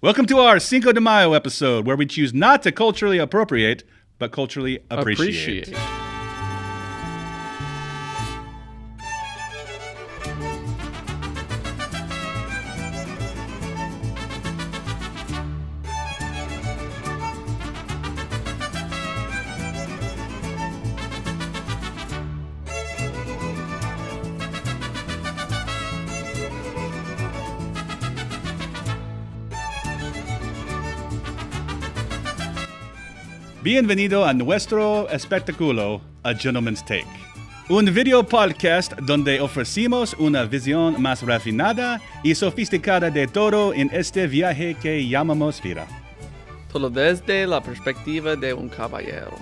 Welcome to our Cinco de Mayo episode, where we choose not to culturally appropriate, but culturally appreciate. Bienvenido a nuestro espectáculo, A Gentleman's Take. Un video podcast donde ofrecimos una visión más refinada y sofisticada de todo en este viaje que llamamos vida. Todo desde la perspectiva de un caballero.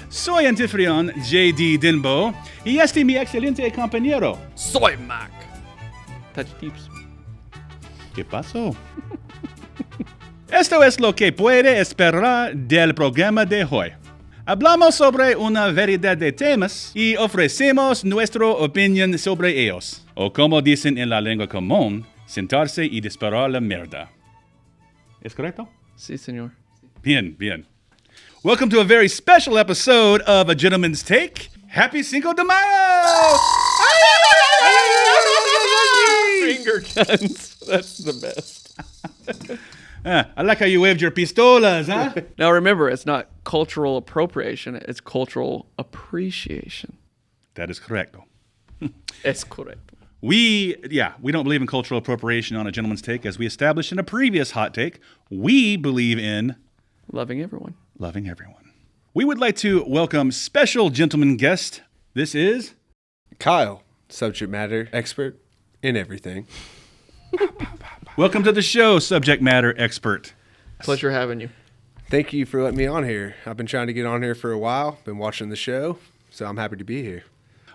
Soy anfitrión J.D. Denbow y este es mi excelente compañero. Soy Mac. Touch tips. ¿Qué pasó? Esto es lo que puede esperar del programa de hoy. Hablamos sobre una variedad de temas y ofrecemos nuestra opinión sobre ellos. O como dicen en la lengua común, sentarse y disparar la mierda. ¿Es correcto? Sí, señor. Bien, bien. Welcome to a very special episode of A Gentleman's Take. Happy Cinco de Mayo! Finger guns. That's the best. I like how you waved your pistolas, huh? Now remember, it's not cultural appropriation, it's cultural appreciation. That is correct. Es correcto. We don't believe in cultural appropriation on A Gentleman's Take. As we established in a previous hot take, we believe in Loving everyone. loving everyone. We would like to welcome special gentleman guest. This is Kyle, subject matter expert in everything. welcome to the show, subject matter expert. Pleasure having you. Thank you for letting me on here. I've been trying to get on here for a while, been watching the show, so I'm happy to be here.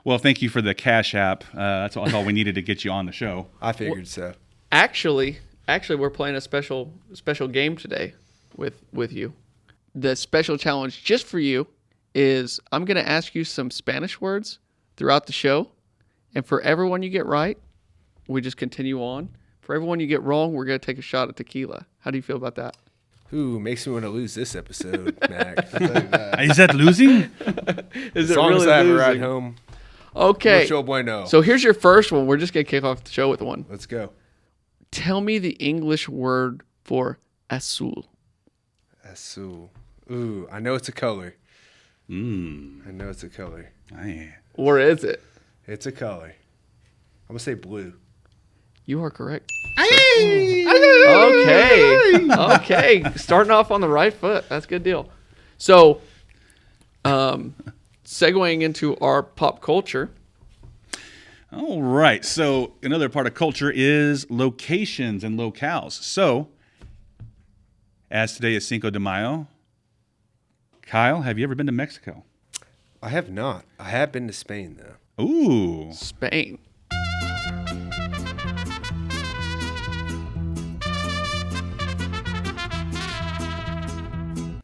Well, thank you for the Cash App. That's all we needed to get you on the show. I figured so. Actually, we're playing a special game today with you. The special challenge just for you is I'm going to ask you some Spanish words throughout the show, and for everyone you get right, we just continue on. For everyone you get wrong, we're going to take a shot at tequila. How do you feel about that? Ooh, makes me want to lose this episode, Mac. I'll tell you that. Is that losing? Is As long as I have a ride home, Okay. mucho bueno. So here's your first one. We're just going to kick off the show with one. Let's go. Tell me the English word for azul. Azul. Ooh, I know it's a color. I know it's a color. Aye. Or is it? It's a color. I'm going to say blue. You are correct. Okay. Starting off on the right foot. That's a good deal. So, segueing into our pop culture. All right. So another part of culture is locations and locales. So, as today is Cinco de Mayo, Kyle, have you ever been to Mexico? I have not. I have been to Spain, though. Ooh. Spain.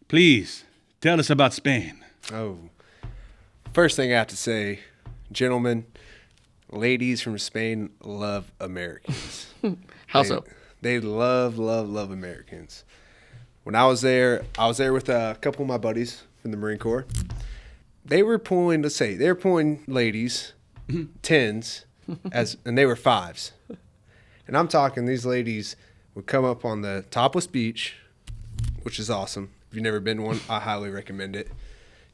Please, tell us about Spain. Oh. First thing I have to say, gentlemen, ladies from Spain love Americans. How so? They love Americans. When I was there with a couple of my buddies from the Marine Corps. They were pulling ladies, 10s, and they were 5s. And I'm talking these ladies would come up on the topless beach, which is awesome. If you've never been to one, I highly recommend it.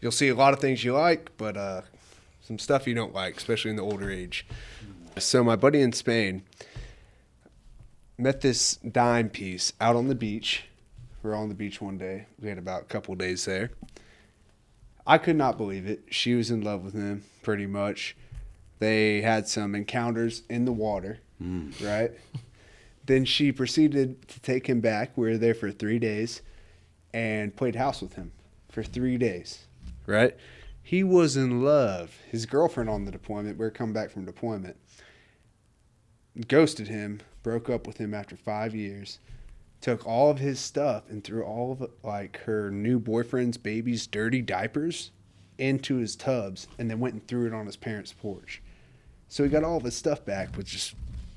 You'll see a lot of things you like, but some stuff you don't like, especially in the older age. So my buddy in Spain met this dime piece out on the beach. We were on the beach one day. We had about a couple of days there. I could not believe it. She was in love with him, pretty much. They had some encounters in the water, right? Then she proceeded to take him back. We were there for 3 days and played house with him for 3 days, right? He was in love. His girlfriend on the deployment, we were coming back from deployment, ghosted him, broke up with him after 5 years, took all of his stuff and threw all of like her new boyfriend's baby's dirty diapers into his tubs and then went and threw it on his parents' porch. So he got all of his stuff back with just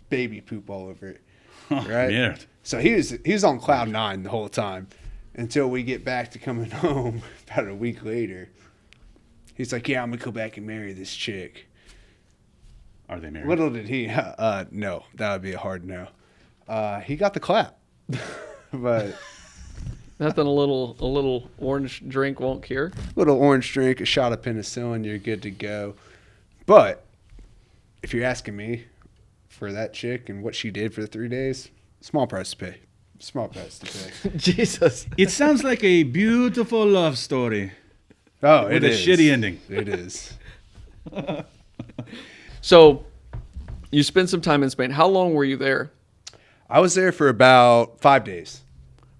baby poop all over it. right? Weird. So he was on cloud 9 the whole time until we get back to coming home about a week later. He's like, yeah, I'm going to go back and marry this chick. Are they married? Little did he, no, that would be a hard no. He got the clap, but Nothing a little orange drink won't cure. little orange drink, a shot of penicillin, you're good to go. But if you're asking me for that chick and what she did for the 3 days, small price to pay. Small price to pay. Jesus. It sounds like a beautiful love story Oh, with a shitty ending. It is. So, you spent some time in Spain. How long were you there? I was there for about 5 days.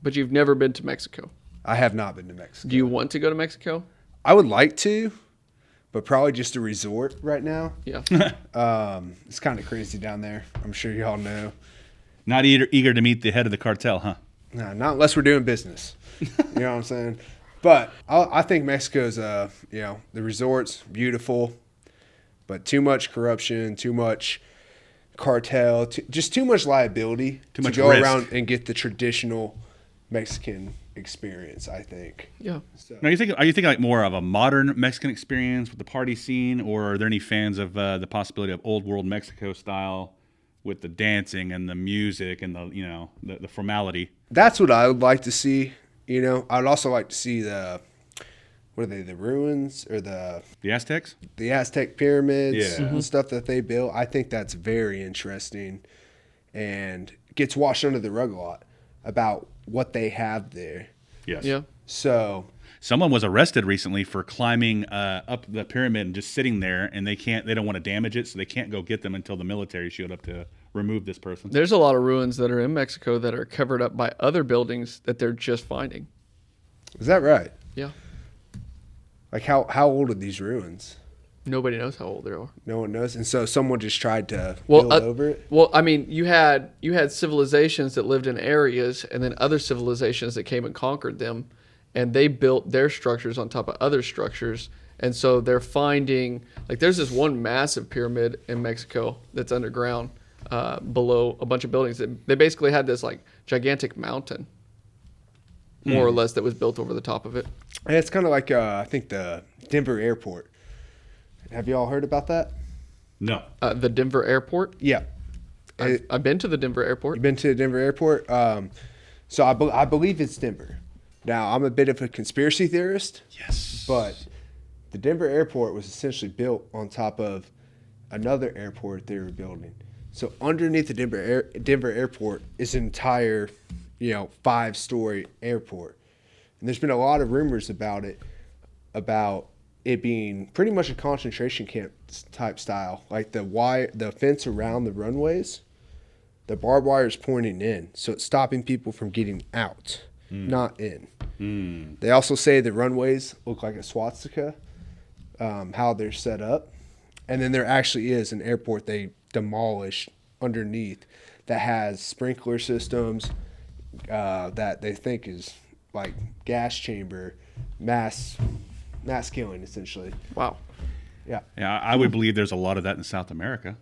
But you've never been to Mexico. I have not been to Mexico. Do you want to go to Mexico? I would like to, but probably just a resort right now. Yeah. It's kind of crazy down there. I'm sure y'all know. Not eager to meet the head of the cartel, huh? No, not unless we're doing business. You know what I'm saying? But I think Mexico's, the resort's beautiful, but too much corruption, too much cartel, just too much liability Too much to go risk. around and get the traditional Mexican experience, I think. Yeah. So, Now, are you thinking like more of a modern Mexican experience with the party scene, or are there any fans of the possibility of old world Mexico style with the dancing and the music and the formality? that's what I would like to see. I'd also like to see the ruins or the Aztecs? Aztec pyramids Yeah. and stuff that they built. I think that's very interesting and gets washed under the rug a lot about what they have there. Yes. Yeah. So, Someone was arrested recently for climbing up the pyramid and just sitting there, and they don't want to damage it, so they can't go get them until the military showed up to remove this person. There's a lot of ruins that are in Mexico that are covered up by other buildings that they're just finding. is that right? Yeah. Like how old are these ruins? Nobody knows how old they are. No one knows. And so someone just tried to Well, build over it. Well, I mean, you had civilizations that lived in areas, and then other civilizations that came and conquered them, and they built their structures on top of other structures. And so they're finding, like, there's this one massive pyramid in Mexico that's underground below a bunch of buildings. They basically had this like gigantic mountain, more or less, that was built over the top of it. And it's kind of like I think the Denver airport. Have you all heard about that? No. The Denver airport. Yeah. I've been to the Denver airport. You've been to the Denver airport? So I believe it's Denver. Now, I'm a bit of a conspiracy theorist. Yes. But the Denver airport was essentially built on top of another airport they were building. So underneath the Denver airport is an entire, 5-story airport. And there's been a lot of rumors about it being pretty much a concentration camp type style. Like the fence around the runways, the barbed wire is pointing in. So it's stopping people from getting out, not in. They also say the runways look like a swastika, how they're set up. And then there actually is an airport they demolished underneath that has sprinkler systems that they think is like gas chamber, mass killing, essentially. Wow. Yeah. Yeah, I would believe there's a lot of that in South America.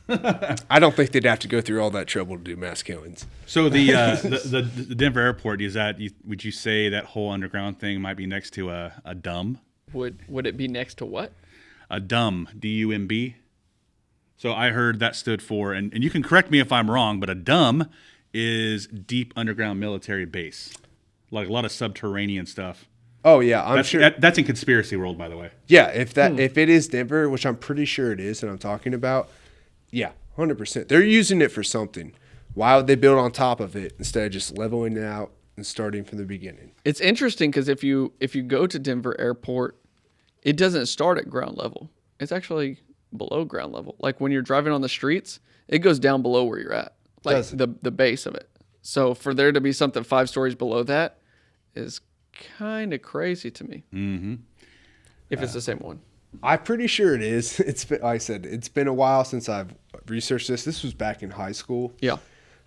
I don't think they'd have to go through all that trouble to do mass killings. So the Denver airport, would you say that whole underground thing might be next to a dumb? Would it be next to what? A dumb, D-U-M-B. So I heard that stood for, and you can correct me if I'm wrong, but a dumb is deep underground military base. Like a lot of subterranean stuff. Oh yeah, I'm sure. That's in conspiracy world, by the way. Yeah, if it is Denver, which I'm pretty sure it is, and I'm talking about, yeah, 100%. They're using it for something. Why would they build on top of it instead of just leveling it out and starting from the beginning? It's interesting because if you go to Denver Airport, it doesn't start at ground level. It's actually below ground level. Like when you're driving on the streets, it goes down below where you're at, like the base of it. So for there to be something 5 stories below that is kind of crazy to me. Mm-hmm. If it's the same one. I'm pretty sure it is. It's been, like I said, it's been a while since I've researched this. This was back in high school. Yeah.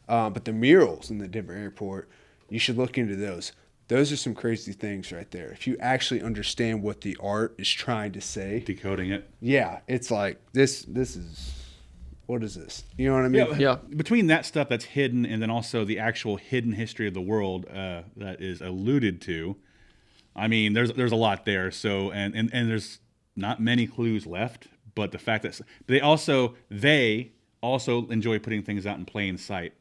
But the murals in the Denver airport, you should look into those. Those are some crazy things right there. If you actually understand what the art is trying to say. Decoding it. Yeah, it's like this is what is this? You know what I mean? Yeah. Between that stuff that's hidden and then also the actual hidden history of the world that is alluded to, I mean, there's a lot there. So and there's not many clues left, but the fact that they also enjoy putting things out in plain sight.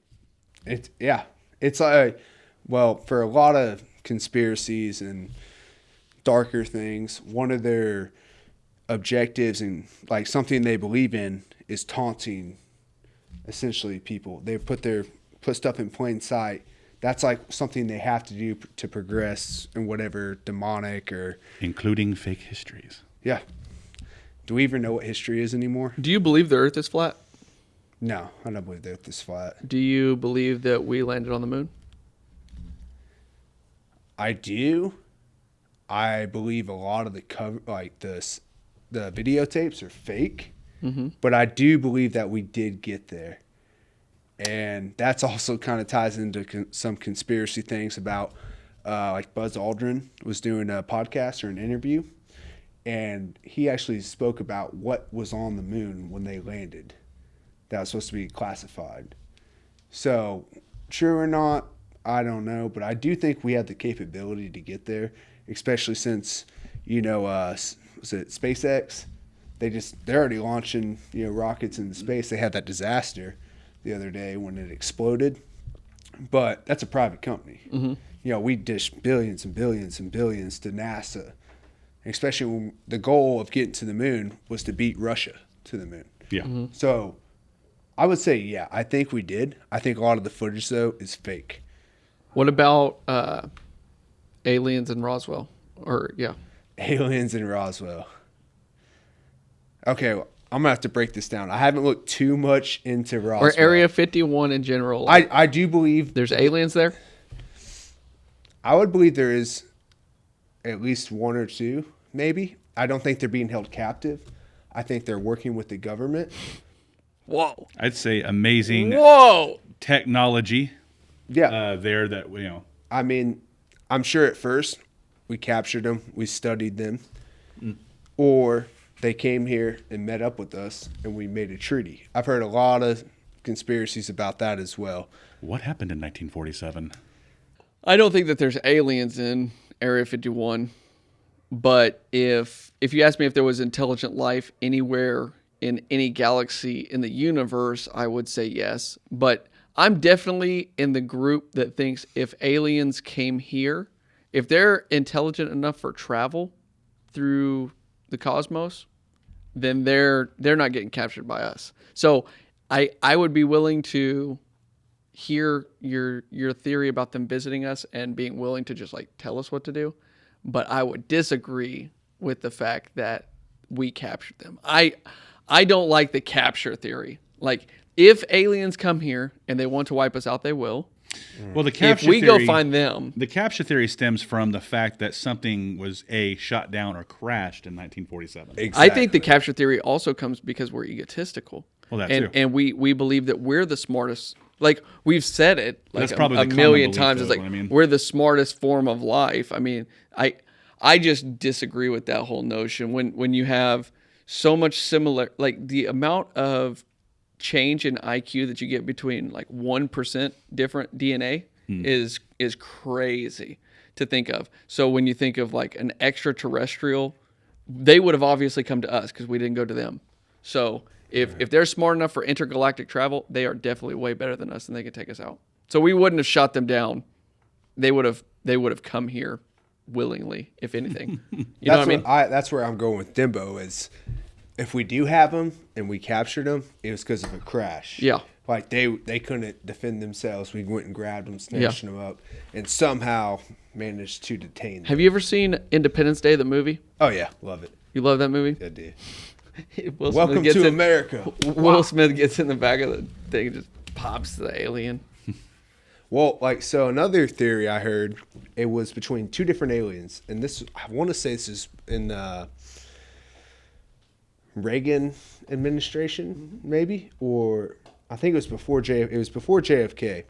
It's like, well, for a lot of conspiracies and darker things, one of their objectives and like something they believe in is taunting essentially people. They put stuff in plain sight. That's like something they have to do to progress in whatever demonic or Including fake histories. yeah. Do we even know what history is anymore? Do you believe the Earth is flat? No, I don't believe the Earth is flat. Do you believe that we landed on the moon? I do. I believe a lot of the the videotapes are fake, but I do believe that we did get there, and that's also kind of ties into some conspiracy things about like Buzz Aldrin was doing a podcast or an interview, and he actually spoke about what was on the moon when they landed. That was supposed to be classified. So, true or not, I don't know, but I do think we have the capability to get there, especially since, was it SpaceX? They're already launching, rockets into space. They had that disaster the other day when it exploded, but that's a private company. We dish billions and billions and billions to NASA, especially when the goal of getting to the moon was to beat Russia to the moon. Yeah. So I would say, yeah, I think we did. I think a lot of the footage, though, is fake. What about aliens in Roswell? Aliens in Roswell. Okay, well, I'm going to have to break this down. I haven't looked too much into Roswell. Or Area 51 in general. I do believe there's aliens there? I would believe there is at least one or two, maybe. I don't think they're being held captive. I think they're working with the government. Whoa. I'd say amazing technology there that, I mean, I'm sure at first we captured them, we studied them, or they came here and met up with us and we made a treaty. I've heard a lot of conspiracies about that as well. What happened in 1947? I don't think that there's aliens in Area 51, but if you ask me if there was intelligent life anywhere in any galaxy in the universe, I would say yes. But I'm definitely in the group that thinks if aliens came here, if they're intelligent enough for travel through the cosmos, then they're not getting captured by us. So I would be willing to hear your theory about them visiting us and being willing to just like tell us what to do, but I would disagree with the fact that we captured them. I don't like the capture theory. Like, if aliens come here and they want to wipe us out, they will. Well, the capture if we theory, go find them. The capture theory stems from the fact that something was shot down or crashed in 1947. Exactly. I think the capture theory also comes because we're egotistical. Well, that too. And we believe that we're the smartest. Like, we've said it like That's probably a the million common times. belief, It's like, though, we're the smartest form of life. I mean, I just disagree with that whole notion. When you have so much similar, like the amount of change in IQ that you get between like 1% different DNA is crazy to think of. So when you think of like an extraterrestrial, they would have obviously come to us because we didn't go to them. So if they're smart enough for intergalactic travel, they are definitely way better than us and they can take us out. So we wouldn't have shot them down. They would have come here willingly, if anything. You know what I mean? That's where I'm going with Denbow is if we do have them and we captured them, it was because of a crash. Yeah. Like they couldn't defend themselves. We went and grabbed them, snatched them up, and somehow managed to detain them. Have you ever seen Independence Day, the movie? Oh, yeah. Love it. You love that movie? I did. Welcome to America. Will Smith gets in the back of the thing and just pops the alien. Well, so another theory I heard, it was between two different aliens. And this, I want to say this is in the Reagan administration, maybe? Or I think it was before JFK.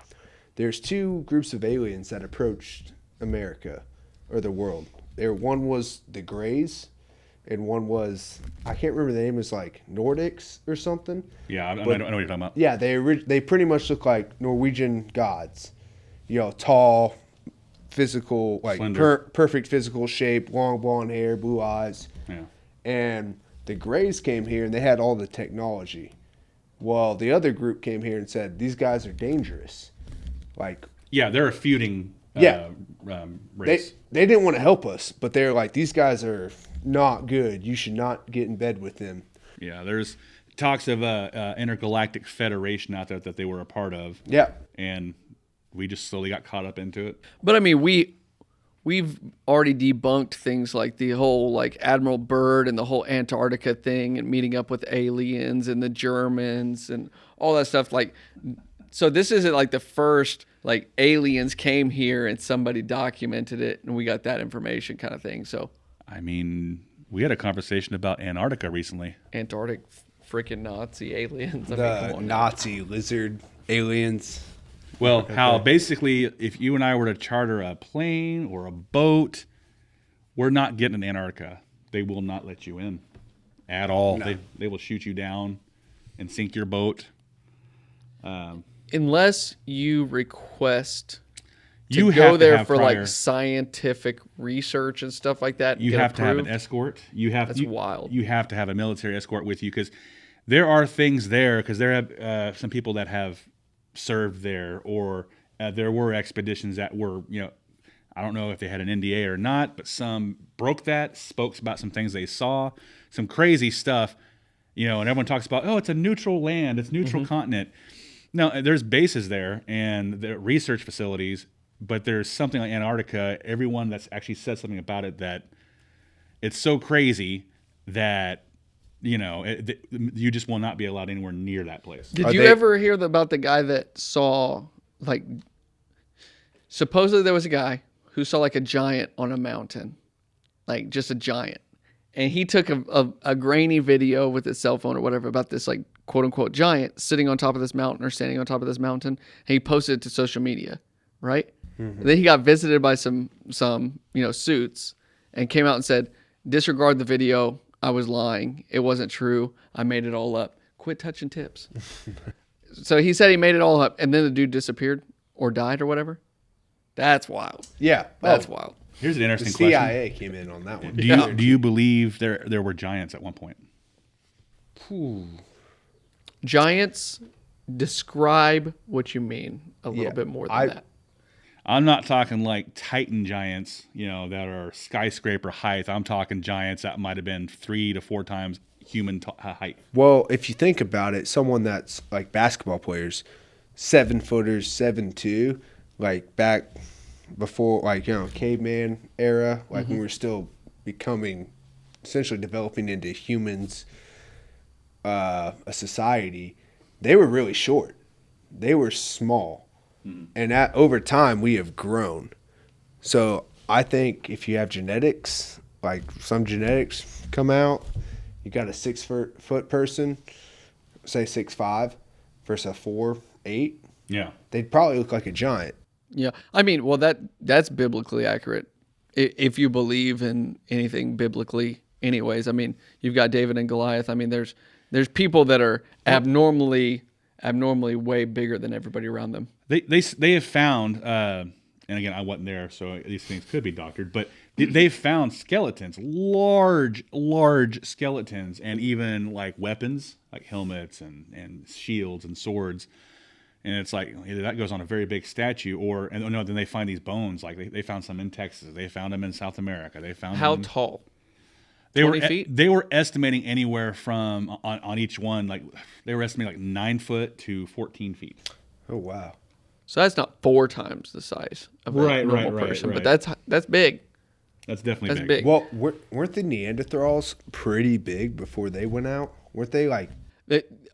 There's two groups of aliens that approached America or the world. One was the Greys, and one was, I can't remember the name, it was like Nordics or something. Yeah, I know what you're talking about. Yeah, they pretty much look like Norwegian gods. You know, tall, physical, like perfect physical shape, long blonde hair, blue eyes. Yeah. And the Greys came here and they had all the technology. Well, the other group came here and said, these guys are dangerous. Like, yeah, they're a feuding race. They didn't want to help us, but they're like, these guys are not good. You should not get in bed with them. Yeah, there's talks of intergalactic federation out there that they were a part of. Yeah. And we just slowly got caught up into it. But I mean, we've already debunked things like the whole like Admiral Byrd and the whole Antarctica thing and meeting up with aliens and the Germans and all that stuff. Like, so this isn't like the first like aliens came here and somebody documented it and we got that information kind of thing. So I mean, we had a conversation about Antarctica recently. Antarctic freaking Nazi aliens. I The mean, come on now. Nazi lizard aliens. Well, how basically if you and I were to charter a plane or a boat, we're not getting in Antarctica. They will not let you in at all. No. They will shoot you down and sink your boat. Unless you request to You go have to there have for prior- like scientific research and stuff like that. You get have to have an approved. escort. That's wild. You have to have a military escort with you because there are things there because there have some people that have served there or there were expeditions that were, I don't know if they had an NDA or not, but some broke that, spoke about some things they saw, some crazy stuff, and everyone talks about, oh, it's a neutral land, it's neutral continent. No, there's bases there and there are research facilities, but there's something like Antarctica, everyone that's actually said something about it that it's so crazy that, you just will not be allowed anywhere near that place. Did you ever hear about the guy that saw, like, supposedly there was a guy who saw like a giant on a mountain, like just a giant. And he took a grainy video with his cell phone or whatever about this like quote unquote giant sitting on top of this mountain or standing on top of this mountain. And he posted it to social media, right? Mm-hmm. Then he got visited by some suits and came out and said, disregard the video. I was lying. It wasn't true. I made it all up. Quit touching tips. So he said he made it all up and then the dude disappeared or died or whatever. That's wild. Yeah. That's wild. Here's an interesting The question. CIA came in on that one. Do you believe there were giants at one point? Giants, describe what you mean a little bit more than that. I'm not talking like Titan giants, that are skyscraper height. I'm talking giants that might have been 3 to 4 times human height. Well, if you think about it, someone that's like basketball players, 7-footers, 7'2", like back before, like, caveman era, like when we're still becoming, essentially developing into humans, a society, they were really short. They were small. And over time, we have grown. So I think if you have genetics, like some genetics come out, you got a 6-foot person, say 6'5", versus a 4'8". Yeah. They'd probably look like a giant. Yeah. I mean, well, that's biblically accurate. If you believe in anything biblically anyways. I mean, you've got David and Goliath. I mean, there's people that are abnormally way bigger than everybody around them. They have found, and again, I wasn't there, so these things could be doctored, but they've found skeletons, large skeletons, and even like weapons, like helmets and shields and swords. And it's like either that goes on a very big statue, then they find these bones. Like they found some in Texas, they found them in South America. They found how them tall? They 20 were feet? They were estimating anywhere from on each one, like they were estimating like 9 foot to 14 feet. Oh, wow. So that's not 4 times the size of a normal person, but that's big. That's definitely That's big. Well, weren't the Neanderthals pretty big before they went out? Weren't they like...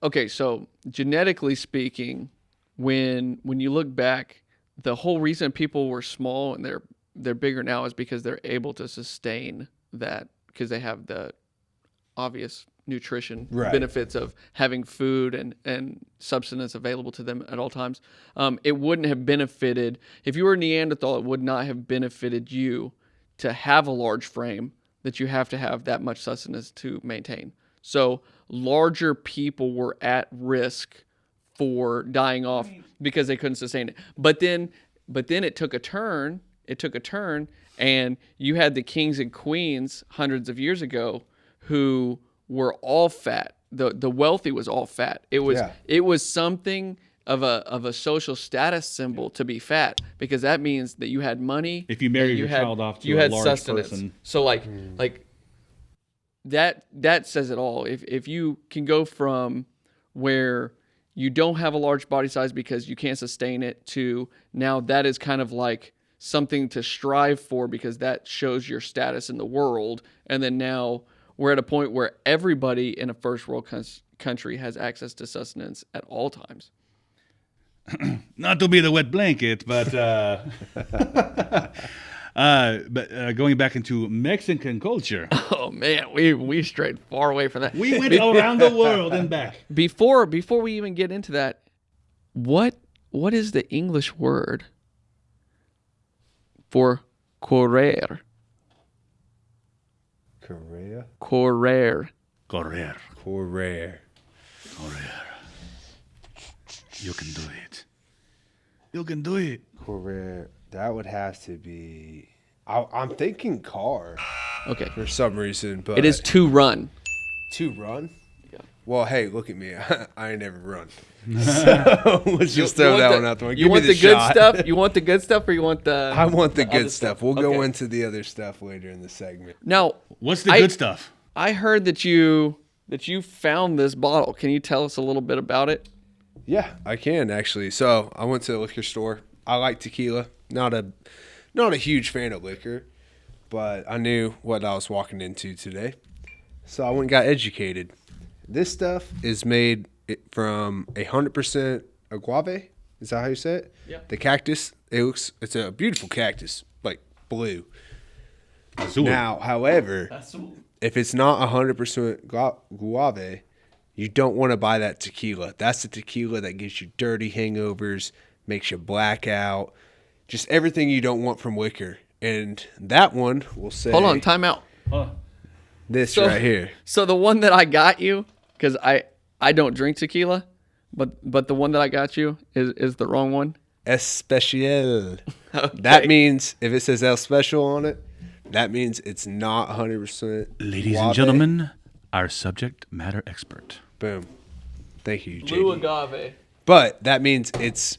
Okay, so genetically speaking, when you look back, the whole reason people were small and they're bigger now is because they're able to sustain that because they have the obvious nutrition benefits of having food and substance available to them at all times. It wouldn't have benefited, if you were a Neanderthal, it would not have benefited you to have a large frame that you have to have that much sustenance to maintain. So larger people were at risk for dying off because they couldn't sustain it. But then it took a turn. And you had the kings and queens hundreds of years ago who were all fat. The wealthy was all fat. It was something of a social status symbol to be fat, because that means that you had money. If you married your child off to a large sustenance. person. So like that says it all. If you can go from where you don't have a large body size because you can't sustain it to now that is kind of like something to strive for because that shows your status in the world. And then now we're at a point where everybody in a first world country has access to sustenance at all times. Not to be the wet blanket, but going back into Mexican culture. Oh man, we strayed far away from that. We went around the world and back. Before we even get into that, what is the English word for correr? Correa? Correr. Correr. Correr. Correr. You can do it. You can do it. Correr. That would have to be... I'm thinking car Okay. for some reason, but... It is to run. To run? Yeah. Well, hey, look at me. I ain't never run. So let's just throw that one out the window. You Give want me the good shot. stuff? You want the good stuff, or you want the? I want the other good stuff. We'll Okay. go into the other stuff later in the segment. Now, What's the good stuff? I heard that you found this bottle. Can you tell us a little bit about it? Yeah, I can actually. So I went to the liquor store. I like tequila. Not a huge fan of liquor, but I knew what I was walking into today. So I went and got educated. This stuff is made from 100% agave. Is that how you say it? Yeah. The cactus. It's a beautiful cactus, like blue. Azul. Now, however, if it's not 100% guave, you don't want to buy that tequila. That's the tequila that gives you dirty hangovers, makes you black out, just everything you don't want from liquor. And that one will say... Hold on, time out. This So- right here. So the one that I got you, because I don't drink tequila, but the one that I got you is the wrong one. Especial. Okay. That means, if it says El Special on it, that means it's not 100% Ladies guave. and gentlemen, our subject matter expert. Boom. Thank you, Blue JD. agave. But that means it's,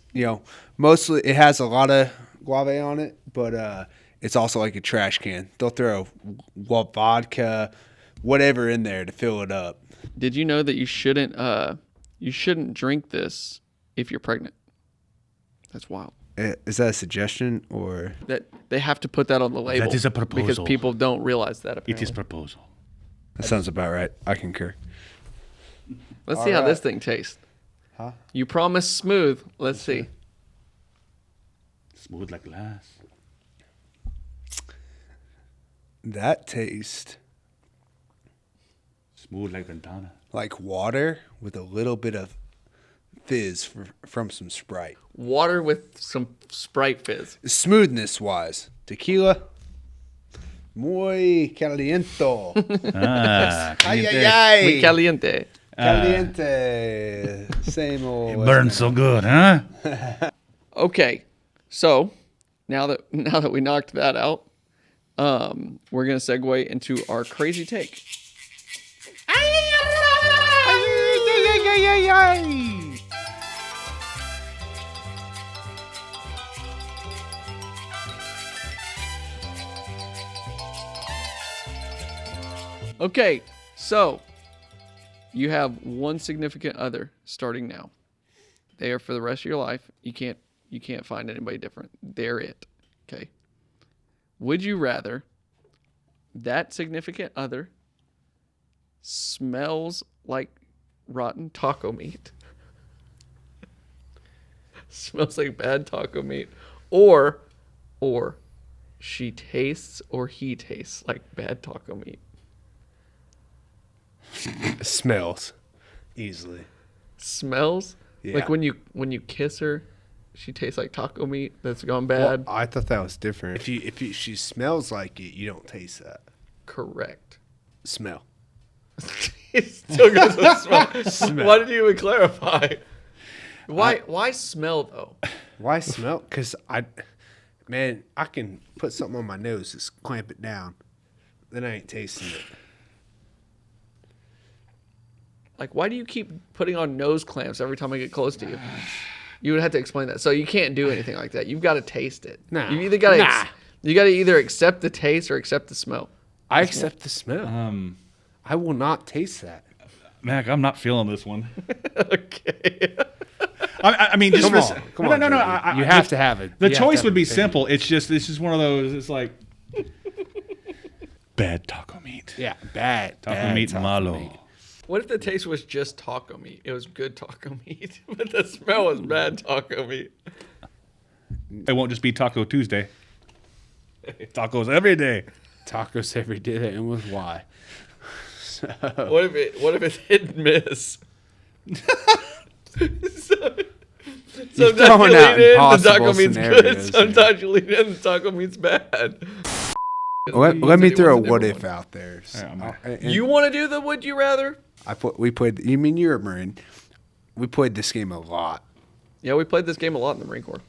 mostly it has a lot of guave on it, but it's also like a trash can. They'll throw vodka, whatever in there to fill it up. Did you know that you shouldn't drink this if you're pregnant? That's wild. Is that a suggestion or? That they have to put that on the label. That is a proposal. Because people don't realize that. Apparently. It is proposal. That sounds about right. I concur. Let's see how this thing tastes. Huh? You promised smooth. Let's see. Smooth like glass. That tastes Smooth like Ventana. like water with a little bit of fizz from some Sprite. Water with some Sprite fizz. Smoothness wise, tequila, muy caliento. Ah, Ay, ay, caliente. ay. Muy caliente. Caliente. Same old. It burns so good, huh? Okay, so now that we knocked that out, we're gonna segue into our crazy take. Okay, so you have one significant other starting now. They are for the rest of your life. You can't find anybody different. They're it. Okay. Would you rather that significant other smells like rotten taco meat? Smells like bad taco meat, or she tastes or he tastes like bad taco meat. Smells easily. Smells Yeah. like when you kiss her, she tastes like taco meat that's gone Well, bad. I thought that was different. If she smells like it, you don't taste that. correct. Smell. It still goes with smell. Smell. Why did you even clarify? Why smell though? Why smell? Because I can put something on my nose, just clamp it down. Then I ain't tasting it. Like, why do you keep putting on nose clamps every time I get close to you? You would have to explain that. So you can't do anything like that. You've got to taste it. Nah. You either got to you got to either accept the taste or accept the smell. I accept the smell. I will not taste that. Mac, I'm not feeling this one. Okay. I mean, just Come on. No. You have to have it. The choice would be simple. It's just one of those. It's like bad taco meat. Yeah, bad. Taco meat malo. meat. What if the taste was just taco meat? It was good taco meat, but the smell was bad taco meat. It won't just be Taco Tuesday. Tacos every day. Tacos every day, and with why? So, What if it's hit and miss? Sometimes throwing you out lean in, the impossible taco meat's scenarios good. here. Sometimes you lean in, the taco meat's bad. let me throw a Anyone's what different if one. out there. Yeah, You want to do the would you rather? We played. You mean you're a Marine? We played this game a lot. Yeah, we played this game a lot in the Marine Corps.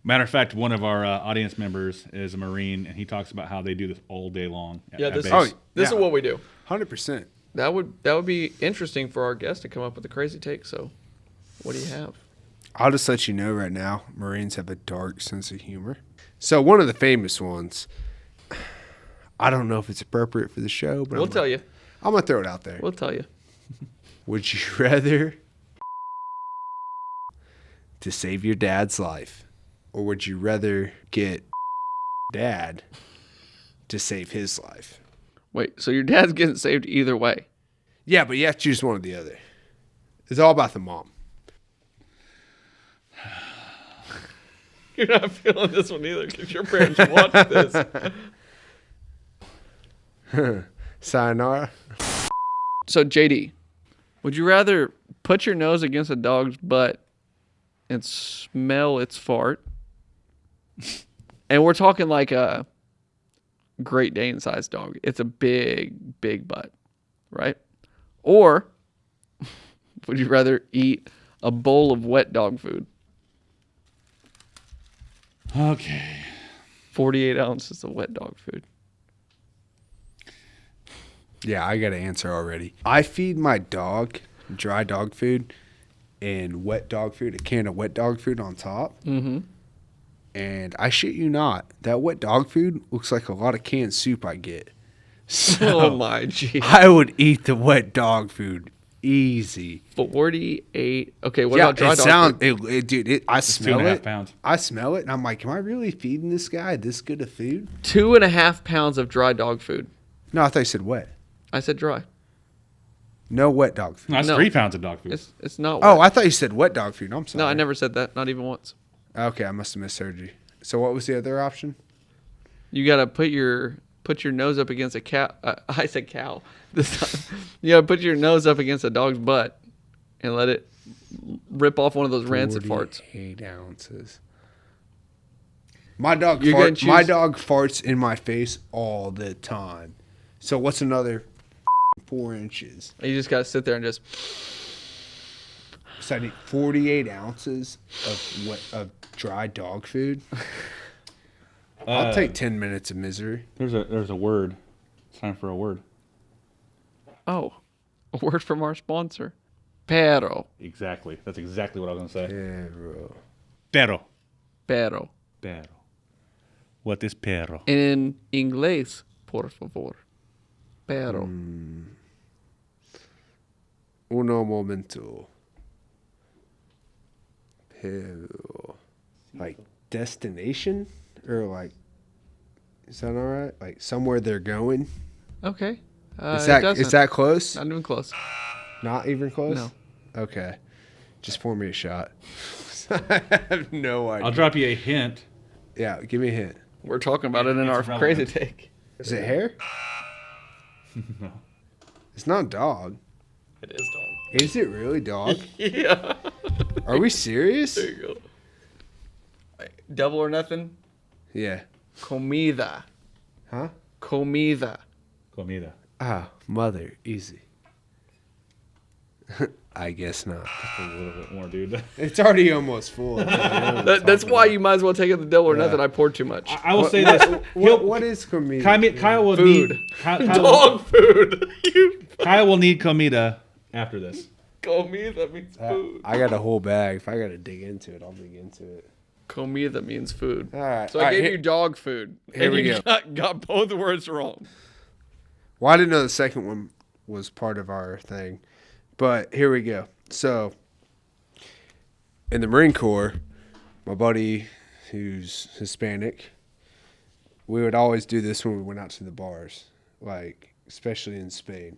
Matter of fact, one of our audience members is a Marine, and he talks about how they do this all day long. Yeah, at this base. is what we do. 100%. That would be interesting for our guest to come up with a crazy take. So, what do you have? I'll just let you know right now, Marines have a dark sense of humor. So one of the famous ones, I don't know if it's appropriate for the show, but We'll tell you. I'm going to throw it out there. We'll tell you. Would you rather to save your dad's life, or would you rather get dad to save his life? Wait, so your dad's getting saved either way? Yeah, but you have to choose one or the other. It's all about the mom. You're not feeling this one either because your parents watched this. Sayonara. So, JD, would you rather put your nose against a dog's butt and smell its fart? And we're talking like a Great Dane-sized dog. It's a big, big butt, right? Or would you rather eat a bowl of wet dog food? Okay. 48 ounces of wet dog food. Yeah, I got an answer already. I feed my dog dry dog food and wet dog food, a can of wet dog food on top. Mm-hmm. And I shit you not, that wet dog food looks like a lot of canned soup I get. So Oh my G. I would eat the wet dog food easy. 48. Okay, what about dry dog food? Dude, I smell 2.5 it. pounds. I smell it, and I'm like, am I really feeding this guy this good of food? 2.5 pounds of dry dog food. No, I thought you said wet. I said dry. No wet dog food. No, that's No. 3 pounds of dog food. It's not Oh, wet. I thought you said wet dog food. I'm sorry. No, I never said that. Not even once. Okay, I must have misheard you. So what was the other option? You gotta put your nose up against a cow. I said cow. This time. You gotta put your nose up against a dog's butt and let it rip off one of those rancid farts. 8 ounces. My dog You're gonna my choose- dog farts in my face all the time. So what's another 4 inches? You just gotta sit there and just. So I need 48 ounces of dry dog food. I'll take 10 minutes of misery. There's a word. It's time for a word. Oh, a word from our sponsor. Pero. Exactly. That's exactly what I was going to say. Yeah, bro. Pero. Pero. Pero. What is pero? En inglés, por favor. Pero. Uno momento. Pero. Like destination? Or like, is that all right? Like somewhere they're going? Okay. Is that close? Not even close. Not even close? No. Okay. Just pour me a shot. I have no idea. I'll drop you a hint. Yeah, give me a hint. We're talking about it in our relevant. crazy take. Is it hair? No. It's not dog. It is dog. Is it really dog? Yeah. Are we serious? There you go. Double or nothing? Yeah. Comida. Huh? Comida. Comida. Ah, mother. Easy. I guess not. A little bit more, dude. It's already almost full. That's why you might as well take it the double or nothing. I poured too much. I will say this. What is comida? Kyle will Food. need... Kyle Dog food. Kyle will need comida after this. Comida means food. I got a whole bag. If I got to dig into it, I'll dig into it. Comida means food. All right. So I gave you dog food. Here and we you go. got both words wrong. Well, I didn't know the second one was part of our thing. But here we go. So, in the Marine Corps, my buddy who's Hispanic, we would always do this when we went out to the bars, like, especially in Spain.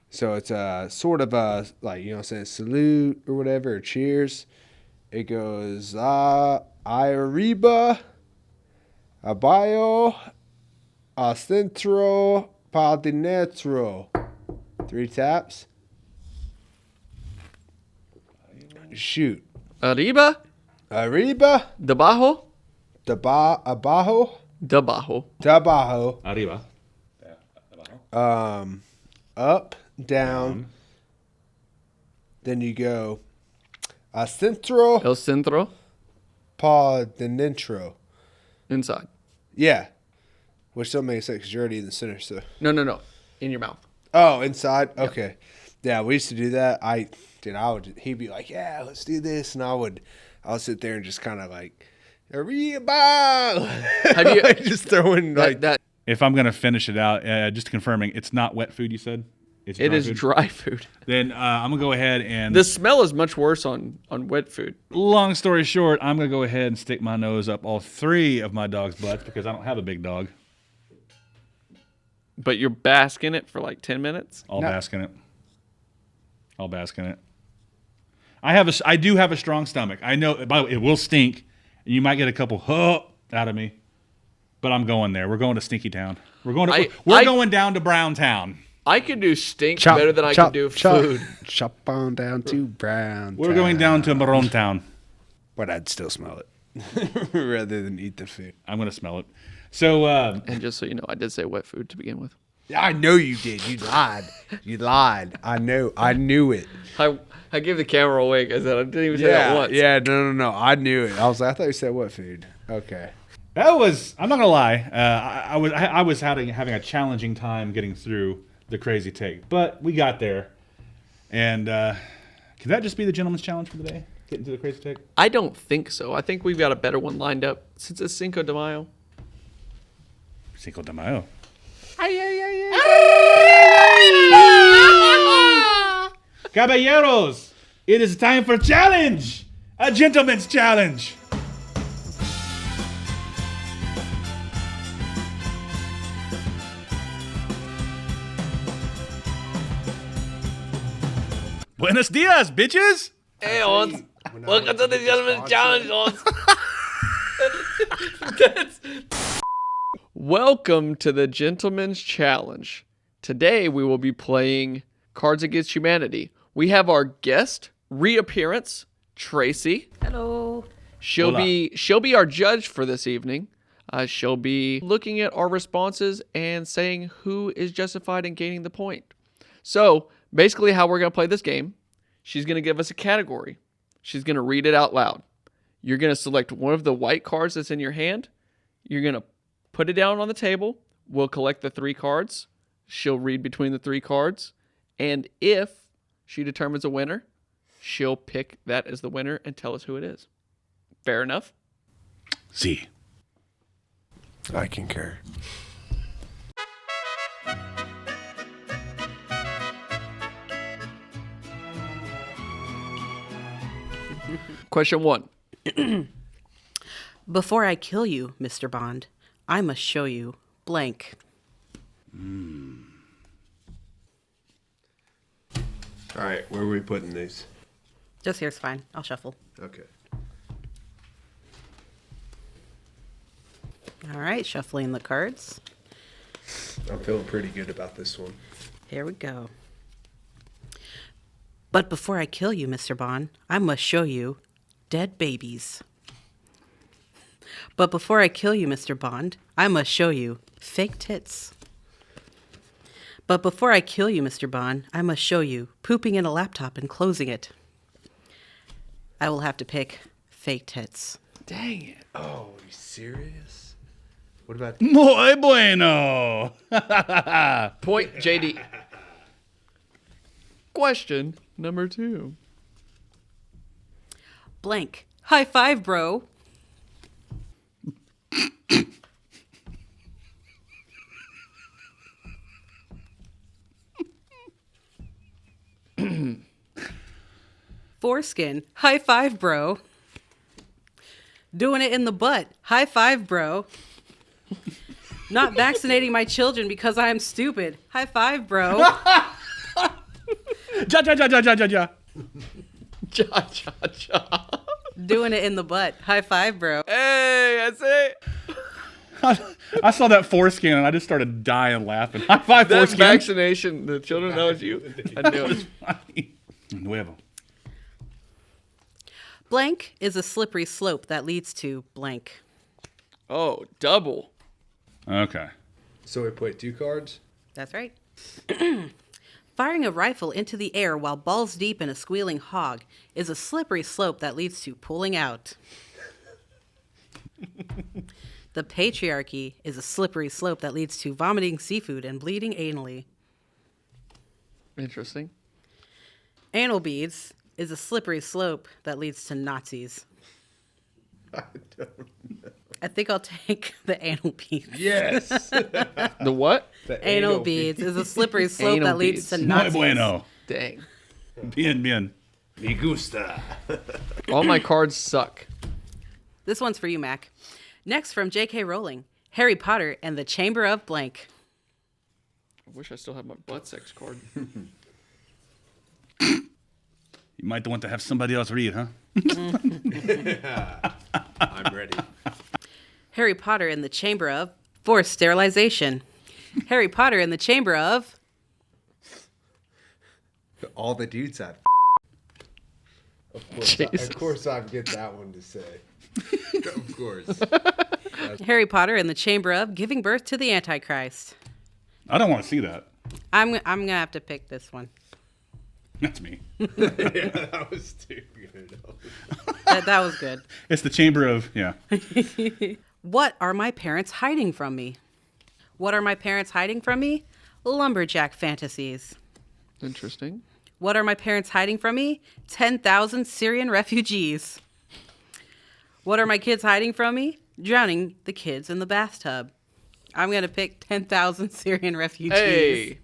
So it's sort of a, like, you know, saying salute or whatever, or cheers. It goes, arriba, abajo, a centro, pa dinetro. 3 taps. Shoot. Arriba, Arriba, debajo, abajo, debajo. debajo. Arriba. Up, down. Then you go a centro, El centro, pa dentro. inside. Yeah. Which still makes sense because you're already in the center. So. No. In your mouth. Oh, inside? Okay. Yeah, we used to do that. He'd be like, yeah, let's do this. And I'll sit there and just kind of like, Arriba! Have you just throwing like that? If I'm going to finish it out, just confirming, it's not wet food, you said? It's It dry is food? dry food. Then I'm going to go ahead and... The smell is much worse on wet food. Long story short, I'm going to go ahead and stick my nose up all 3 of my dog's butts because I don't have a big dog. But you're basking it for like 10 minutes? I'll bask in it. I do have a strong stomach. I know, by the way, it will stink. And you might get a couple out of me. But I'm going there. We're going to Stinky Town. We're going down to Brown Town. I can do stink better than I can do food. Chop on down to Brown. We're going down to Maroon Town. But I'd still smell it rather than eat the food. I'm going to smell it. So, And just so you know, I did say wet food to begin with. Yeah, I know you did. You lied. I know. I knew it. I gave the camera away because I didn't even say that once. Yeah, no. I knew it. I was like, I thought you said what food. Okay. that was, I'm not going to lie, I was having a challenging time getting through the crazy take. But we got there. And can that just be the gentleman's challenge for the day? Getting to the crazy take? I don't think so. I think we've got a better one lined up since it's Cinco de Mayo. Cinco de Mayo. Caballeros, it is time for challenge. A gentleman's challenge. Buenos dias, bitches. Hey, Ons. Welcome to the Gentleman's Challenge, Ons. Welcome to the Gentleman's Challenge. Today we will be playing Cards Against Humanity. We have our guest reappearance, Tracy. Hello. She'll be our judge for this evening. She'll be looking at our responses and saying who is justified in gaining the point. So basically how we're going to play this game, she's going to give us a category. She's going to read it out loud. You're going to select one of the white cards that's in your hand. You're going to put it down on the table. We'll collect the 3 cards. She'll read between the 3 cards. And if she determines a winner, she'll pick that as the winner and tell us who it is. Fair enough? See. I concur. Question 1. Before I kill you, Mr. Bond, I must show you blank. All right, where are we putting these? Just here's fine. I'll shuffle. Okay. All right, shuffling the cards. I'm feeling pretty good about this one. Here we go. But before I kill you, Mr. Bond, I must show you dead babies. But before I kill you, Mr. Bond, I must show you fake tits. But before I kill you, Mr. Bond, I must show you pooping in a laptop and closing it. I will have to pick fake tits. Dang it. Oh, are you serious? What about Muy bueno. Point, JD. Question number 2. Blank. High five, bro. Foreskin. High five, bro. Doing it in the butt. High five, bro. Not vaccinating my children because I am stupid. High five, bro. Ja, ja, ja, ja, ja, ja, ja. Ja, ja, ja. Doing it in the butt. High five, bro. Hey, that's it. I saw that foreskin and I just started dying laughing. High five, That foreskin. vaccination, the children, that was you. I knew it. Funny. Nuevo. Blank is a slippery slope that leads to blank. Oh, double. Okay. So we played 2 cards? That's right. Firing a rifle into the air while balls deep in a squealing hog is a slippery slope that leads to pulling out. The patriarchy is a slippery slope that leads to vomiting seafood and bleeding anally. Interesting. Anal beads is a slippery slope that leads to Nazis. I don't know. I think I'll take the anal beads. Yes. The what? The Anal beads is a slippery slope Anal that leads to beads. Muy Nazis. bueno. Dang. Bien, bien. Me gusta. All my cards suck. This one's for you, Mac. Next from J.K. Rowling, Harry Potter and the Chamber of Blank. I wish I still had my butt sex card. You might want to have somebody else read, huh? I'm ready. Harry Potter and the Chamber of Forced Sterilization. Harry Potter and the Chamber of... All the dudes have. Jesus. Of course I get that one to say. Of course. Harry Potter and the Chamber of Giving Birth to the Antichrist. I don't want to see that. I'm going to have to pick this one. That's me. Yeah, that was too good. That was good. It's the chamber of, yeah. What are my parents hiding from me? What are my parents hiding from me? Lumberjack fantasies. Interesting. What are my parents hiding from me? 10,000 Syrian refugees. What are my kids hiding from me? Drowning the kids in the bathtub. I'm going to pick 10,000 Syrian refugees. Hey.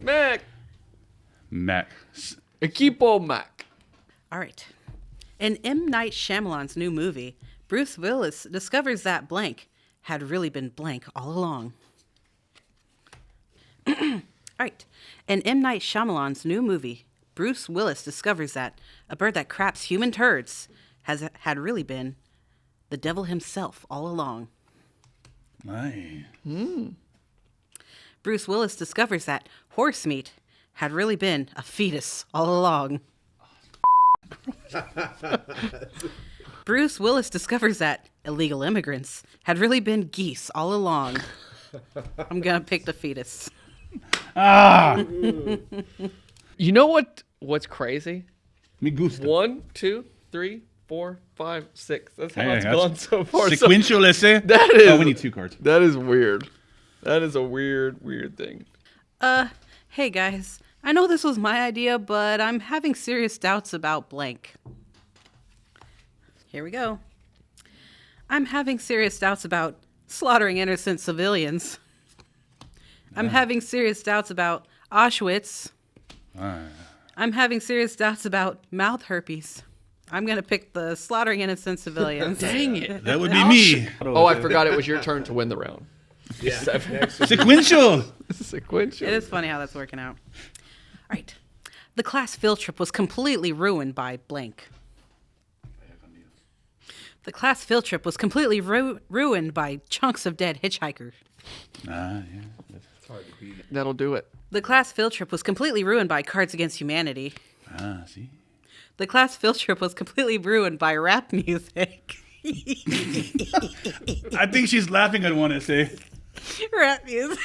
Mac. Mac. Equipo Mac. All right. In M. Night Shyamalan's new movie, Bruce Willis discovers that blank had really been blank all along. All right. In M. Night Shyamalan's new movie, Bruce Willis discovers that a bird that craps human turds had really been the devil himself all along. Aye. Bruce Willis discovers that horse meat had really been a fetus all along. Bruce Willis discovers that illegal immigrants had really been geese all along. I'm going to pick the fetus. Ah! You know what's crazy? Me gusta. 1, 2, 3, 4, 5, 6. That's how Hey, it's that's gone so far. So Sequential, let's say. that is. Oh, we need 2 cards. That is weird. That is a weird thing. Hey guys, I know this was my idea, but I'm having serious doubts about blank. Here we go. I'm having serious doubts about slaughtering innocent civilians. I'm having serious doubts about Auschwitz. I'm having serious doubts about mouth herpes. I'm going to pick the slaughtering innocent civilians. Dang it. That would be me. Oh, I forgot it was your turn to win the round. Yeah. Sequential. Sequential. It is funny how that's working out. All right. The class field trip was completely ruined by blank. The class field trip was completely ruined by chunks of dead hitchhikers. Yeah. It's hard to beat. That'll do it. The class field trip was completely ruined by Cards Against Humanity. See? The class field trip was completely ruined by rap music. I think she's laughing at one essay. Rap music.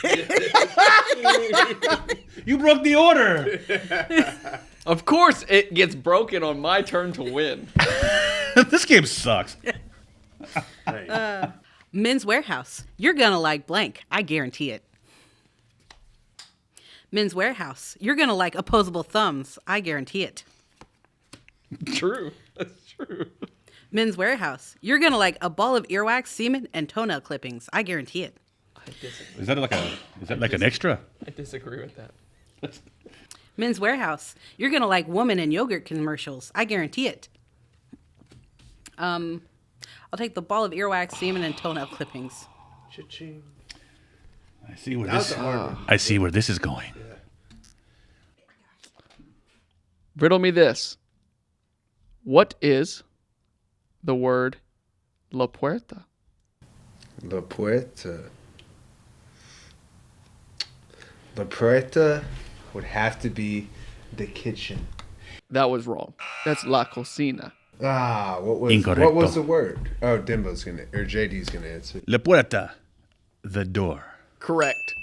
You broke the order. Of course, it gets broken on my turn to win. This game sucks. Men's Warehouse. You're gonna like blank. I guarantee it. Men's Warehouse. You're gonna like opposable thumbs. I guarantee it. True. That's true. Men's Warehouse. You're gonna like a ball of earwax, semen, and toenail clippings. I guarantee it. I disagree. Is that like an extra? I disagree with that. Men's Warehouse. You're gonna like woman and yogurt commercials. I guarantee it. I'll take the ball of earwax, semen, and toenail clippings. Cha-ching. I see where That's this. a hard one. I see where this is going. Riddle me this. What is the word La Puerta? La Puerta. La Puerta would have to be the kitchen. That was wrong. That's La Cocina. Ah, what was Incorrecto. the word? Oh, JD's gonna answer. La puerta, the door. Correct.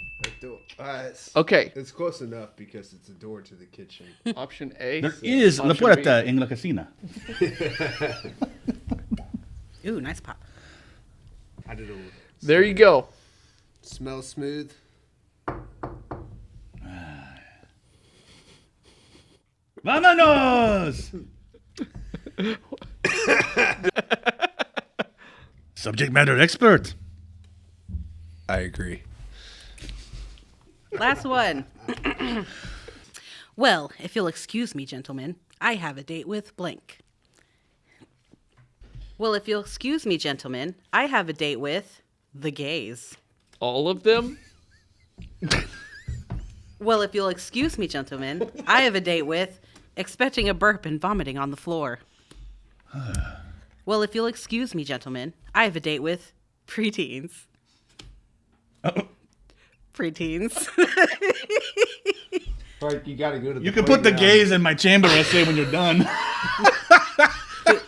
Okay. Okay. It's close enough because it's a door to the kitchen. Option A. There is la Option puerta B. en la cocina. Ooh, nice pop. I don't know. There you go. Smells smooth. Vámonos! Subject matter expert. I agree. Last one. Well, if you'll excuse me, gentlemen, I have a date with blank. Well, if you'll excuse me, gentlemen, I have a date with the gays. All of them? Well, if you'll excuse me, gentlemen, I have a date with expecting a burp and vomiting on the floor. Well, if you'll excuse me, gentlemen, I have a date with preteens. Preteens. Right, you gotta go to the You can put the playground. gays in my chamber, I say, when you're done.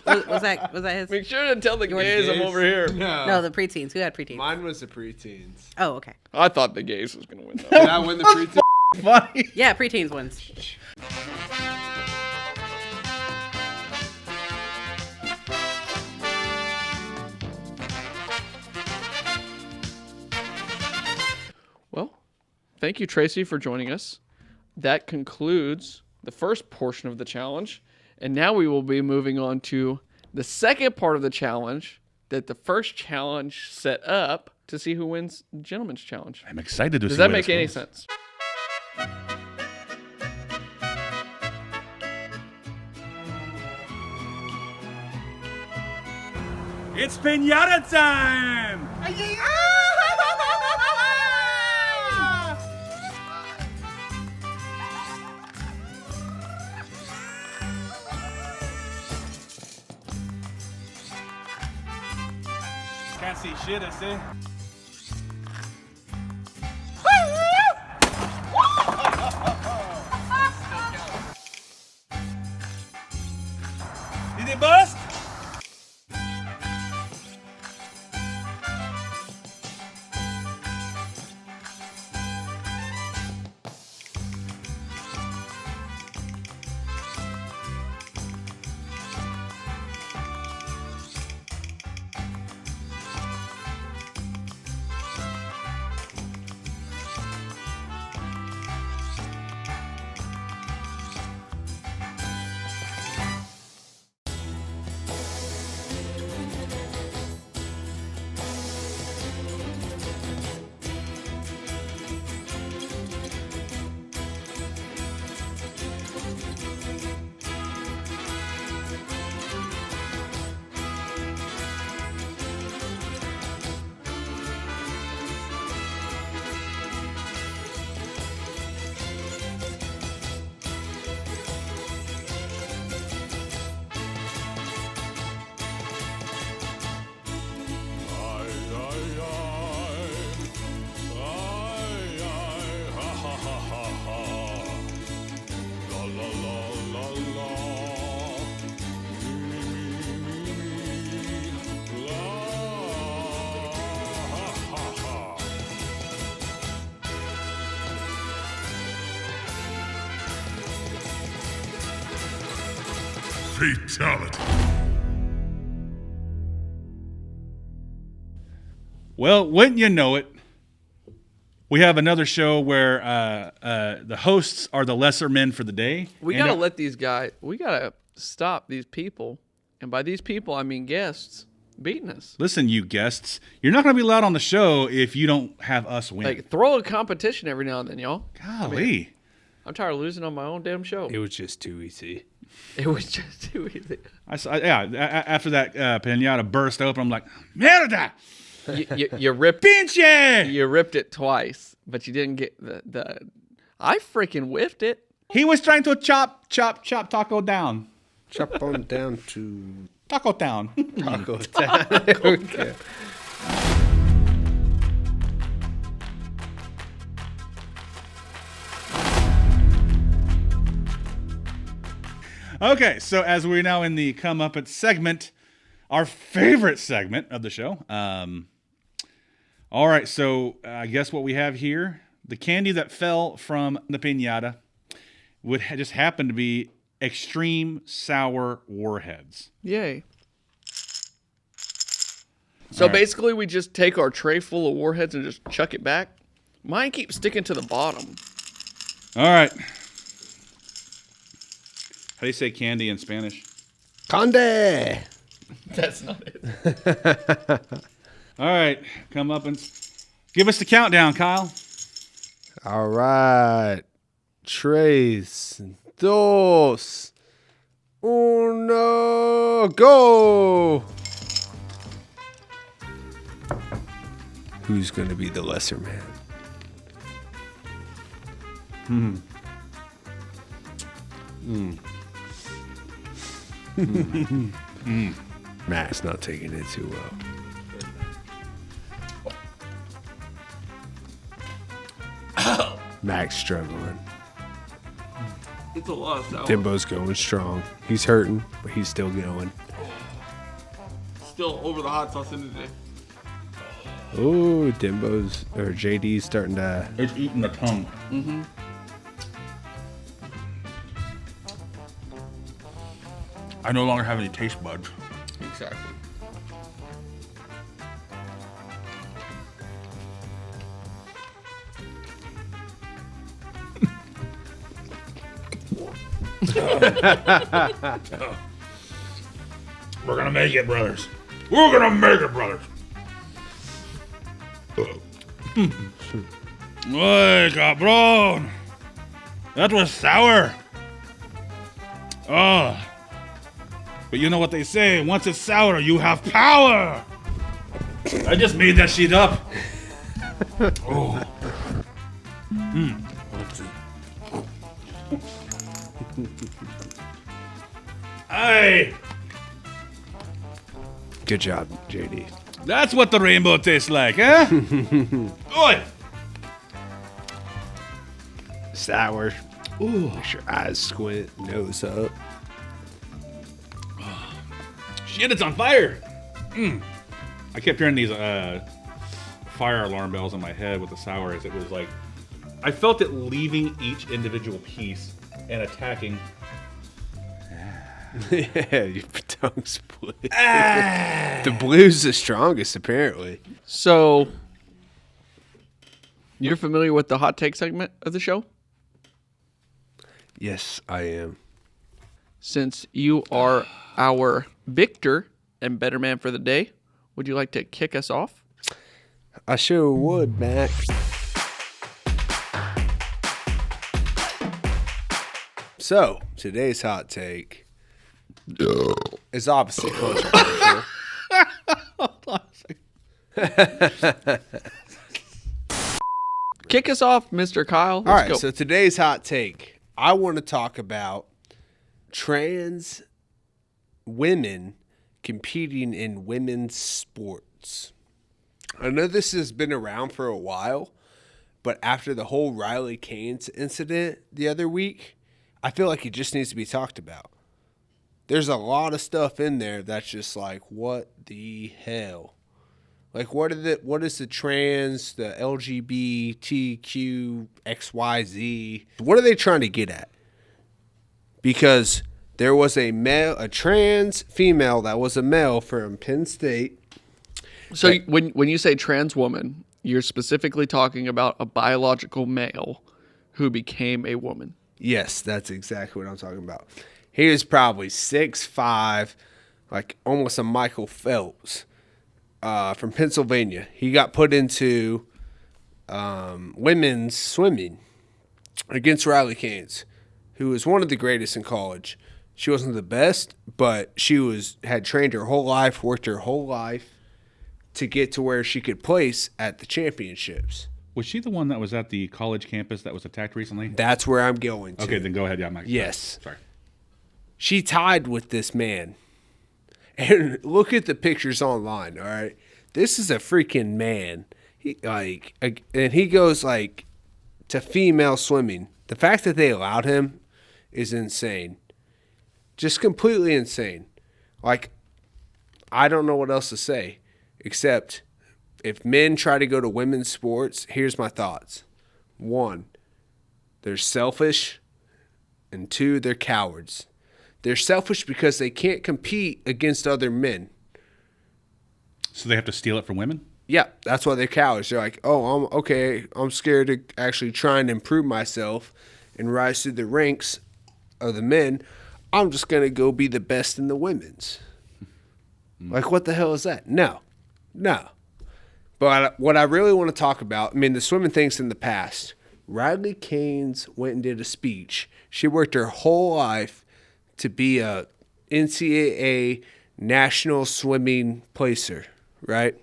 was that his? Make sure to tell the gays I'm over here. No, the preteens. Who had preteens? Mine was the preteens. Oh, okay. I thought the gays was going to win, though. Did I win the preteens? Funny. Yeah, preteens wins. Well, thank you, Tracy, for joining us. That concludes the first portion of the challenge. And now we will be moving on to the second part of the challenge that the first challenge set up to see who wins the Gentleman's Challenge. I'm excited to Does see that where make this any goes. sense? It's pinata time! Can't see shit, I see. Did it bust? Fatality. Well, wouldn't you know it? We have another show where the hosts are the lesser men for the day. We got to let these guys, we got to stop these people. And by these people, I mean guests beating us. Listen, you guests, you're not going to be allowed on the show if you don't have us win. Like, throw a competition every now and then, y'all. Golly. I'm tired of losing on my own damn show. It was just too easy. It was just too easy. After that pinata burst open, I'm like, merda! You ripped Pinche! You ripped it twice, but you didn't get the I freaking whiffed it. He was trying to chop Taco down. Chop on down to Taco Town. Taco Town. Okay. Okay, so as we're now in the Comeuppance segment, our favorite segment of the show. All right, so I guess what we have here, the candy that fell from the piñata would just happen to be extreme sour warheads. Yay. So basically we just take our tray full of warheads and just chuck it back. Mine keeps sticking to the bottom. All right. How do you say candy in Spanish? Conde. That's not it. All right, come up and give us the countdown, Kyle. All right. Tres, dos, uno, go. Who's going to be the lesser man? Matt's not taking it too well. Mac's struggling. It's a lot of sour. Denbow's going strong. He's hurting, but he's still going. Still over the hot sauce in today. Oh, Denbow's or JD's starting to. It's eating the tongue. Mm-hmm. I no longer have any taste buds. Exactly. We're gonna make it, brothers. We're gonna make it, brothers. Oy, cabrón. That was sour. Oh. But you know what they say, once it's sour, you have power. I just made that shit up. Oh. Hey, Good job, JD. that's what the rainbow tastes like, huh? Oi. Sour. Ooh. Make your eyes squint, nose up. Shit, it's on fire. I kept hearing these fire alarm bells in my head with the sour as it was like, I felt it leaving each individual piece and attacking. Yeah, your tongue split. The blue's the strongest, apparently. So, you're familiar with the hot take segment of the show? Yes, I am. Since you are our victor and better man for the day, would you like to kick us off? I sure would, Mac. So, today's hot take is opposite controversial. Kick us off, Mr. Kyle. All Let's right, go. so today's hot take, I want to talk about trans women competing in women's sports. I know this has been around for a while, but after the whole Riley Canes incident the other week, I feel like it just needs to be talked about. There's a lot of stuff in there that's just like, what the hell? Like, what is the trans, the LGBTQ, XYZ? What are they trying to get at? Because There was a trans female that was a male from Penn State. So when you say trans woman, you're specifically talking about a biological male who became a woman. Yes, that's exactly what I'm talking about. He was probably 6'5", like almost a Michael Phelps, from Pennsylvania. He got put into women's swimming against Riley Caines, who was one of the greatest in college. She wasn't the best, but she had trained her whole life, worked her whole life to get to where she could place at the championships. Was she the one that was at the college campus that was attacked recently? That's where I'm going to. Okay, then go ahead. Yeah, Mike. Yes. Sorry. She tied with this man. And look at the pictures online, all right? This is a freaking man. And he goes like to female swimming. The fact that they allowed him is insane. Just completely insane. Like, I don't know what else to say except if men try to go to women's sports, here's my thoughts. 1, they're selfish, and 2, they're cowards. They're selfish because they can't compete against other men. So they have to steal it from women? Yeah, that's why they're cowards. They're like, oh, I'm scared to actually try and improve myself and rise through the ranks of the men. I'm just going to go be the best in the women's. Like, what the hell is that? No. But what I really want to talk about, I mean, the swimming thing's in the past. Riley Caines went and did a speech. She worked her whole life to be a NCAA national swimming placer, right?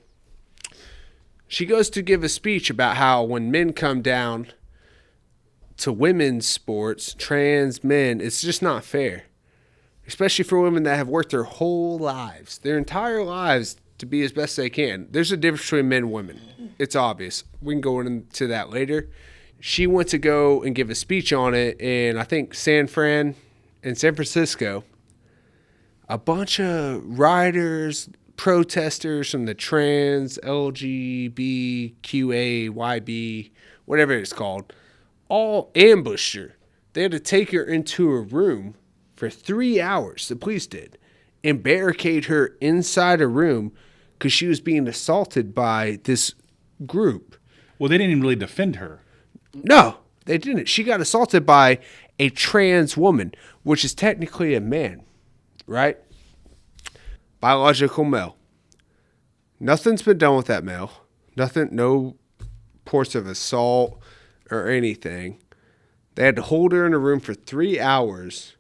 She goes to give a speech about how when men come down to women's sports, trans men, it's just not fair. Especially for women that have worked their whole lives, their entire lives, to be as best they can. There's a difference between men and women. It's obvious. We can go into that later. She went to go and give a speech on it in, I think, San Francisco. A bunch of riders, protesters from the trans, LGBTQA, YB, whatever it's called, all ambushed her. They had to take her into a room for 3 hours, the police did, and barricade her inside a room because she was being assaulted by this group. Well, they didn't even really defend her. No, they didn't. She got assaulted by a trans woman, which is technically a man, right? Biological male. Nothing's been done with that male. Nothing, no reports of assault or anything. They had to hold her in a room for 3 hours.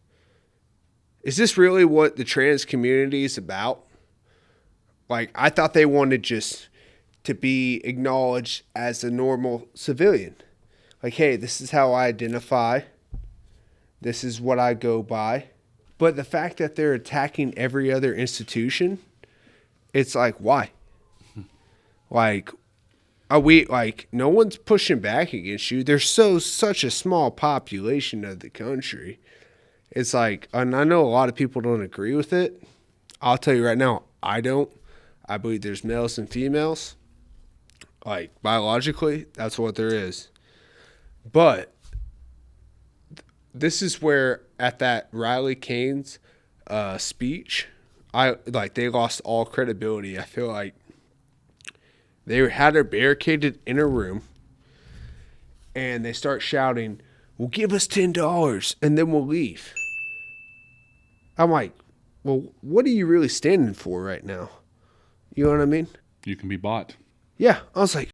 Is this really what the trans community is about? Like, I thought they wanted just to be acknowledged as a normal civilian. Like, hey, this is how I identify. This is what I go by. But the fact that they're attacking every other institution, it's like, why? Like, no one's pushing back against you. There's such a small population of the country. It's like, and I know a lot of people don't agree with it. I'll tell you right now, I don't. I believe there's males and females. Like, biologically, that's what there is. But this is where, at that Riley Caines speech, they lost all credibility. I feel like they had her barricaded in a room, and they start shouting, "Well, give us $10 and then we'll leave." I'm like, well, what are you really standing for right now? You know what I mean? You can be bought. Yeah. I was like,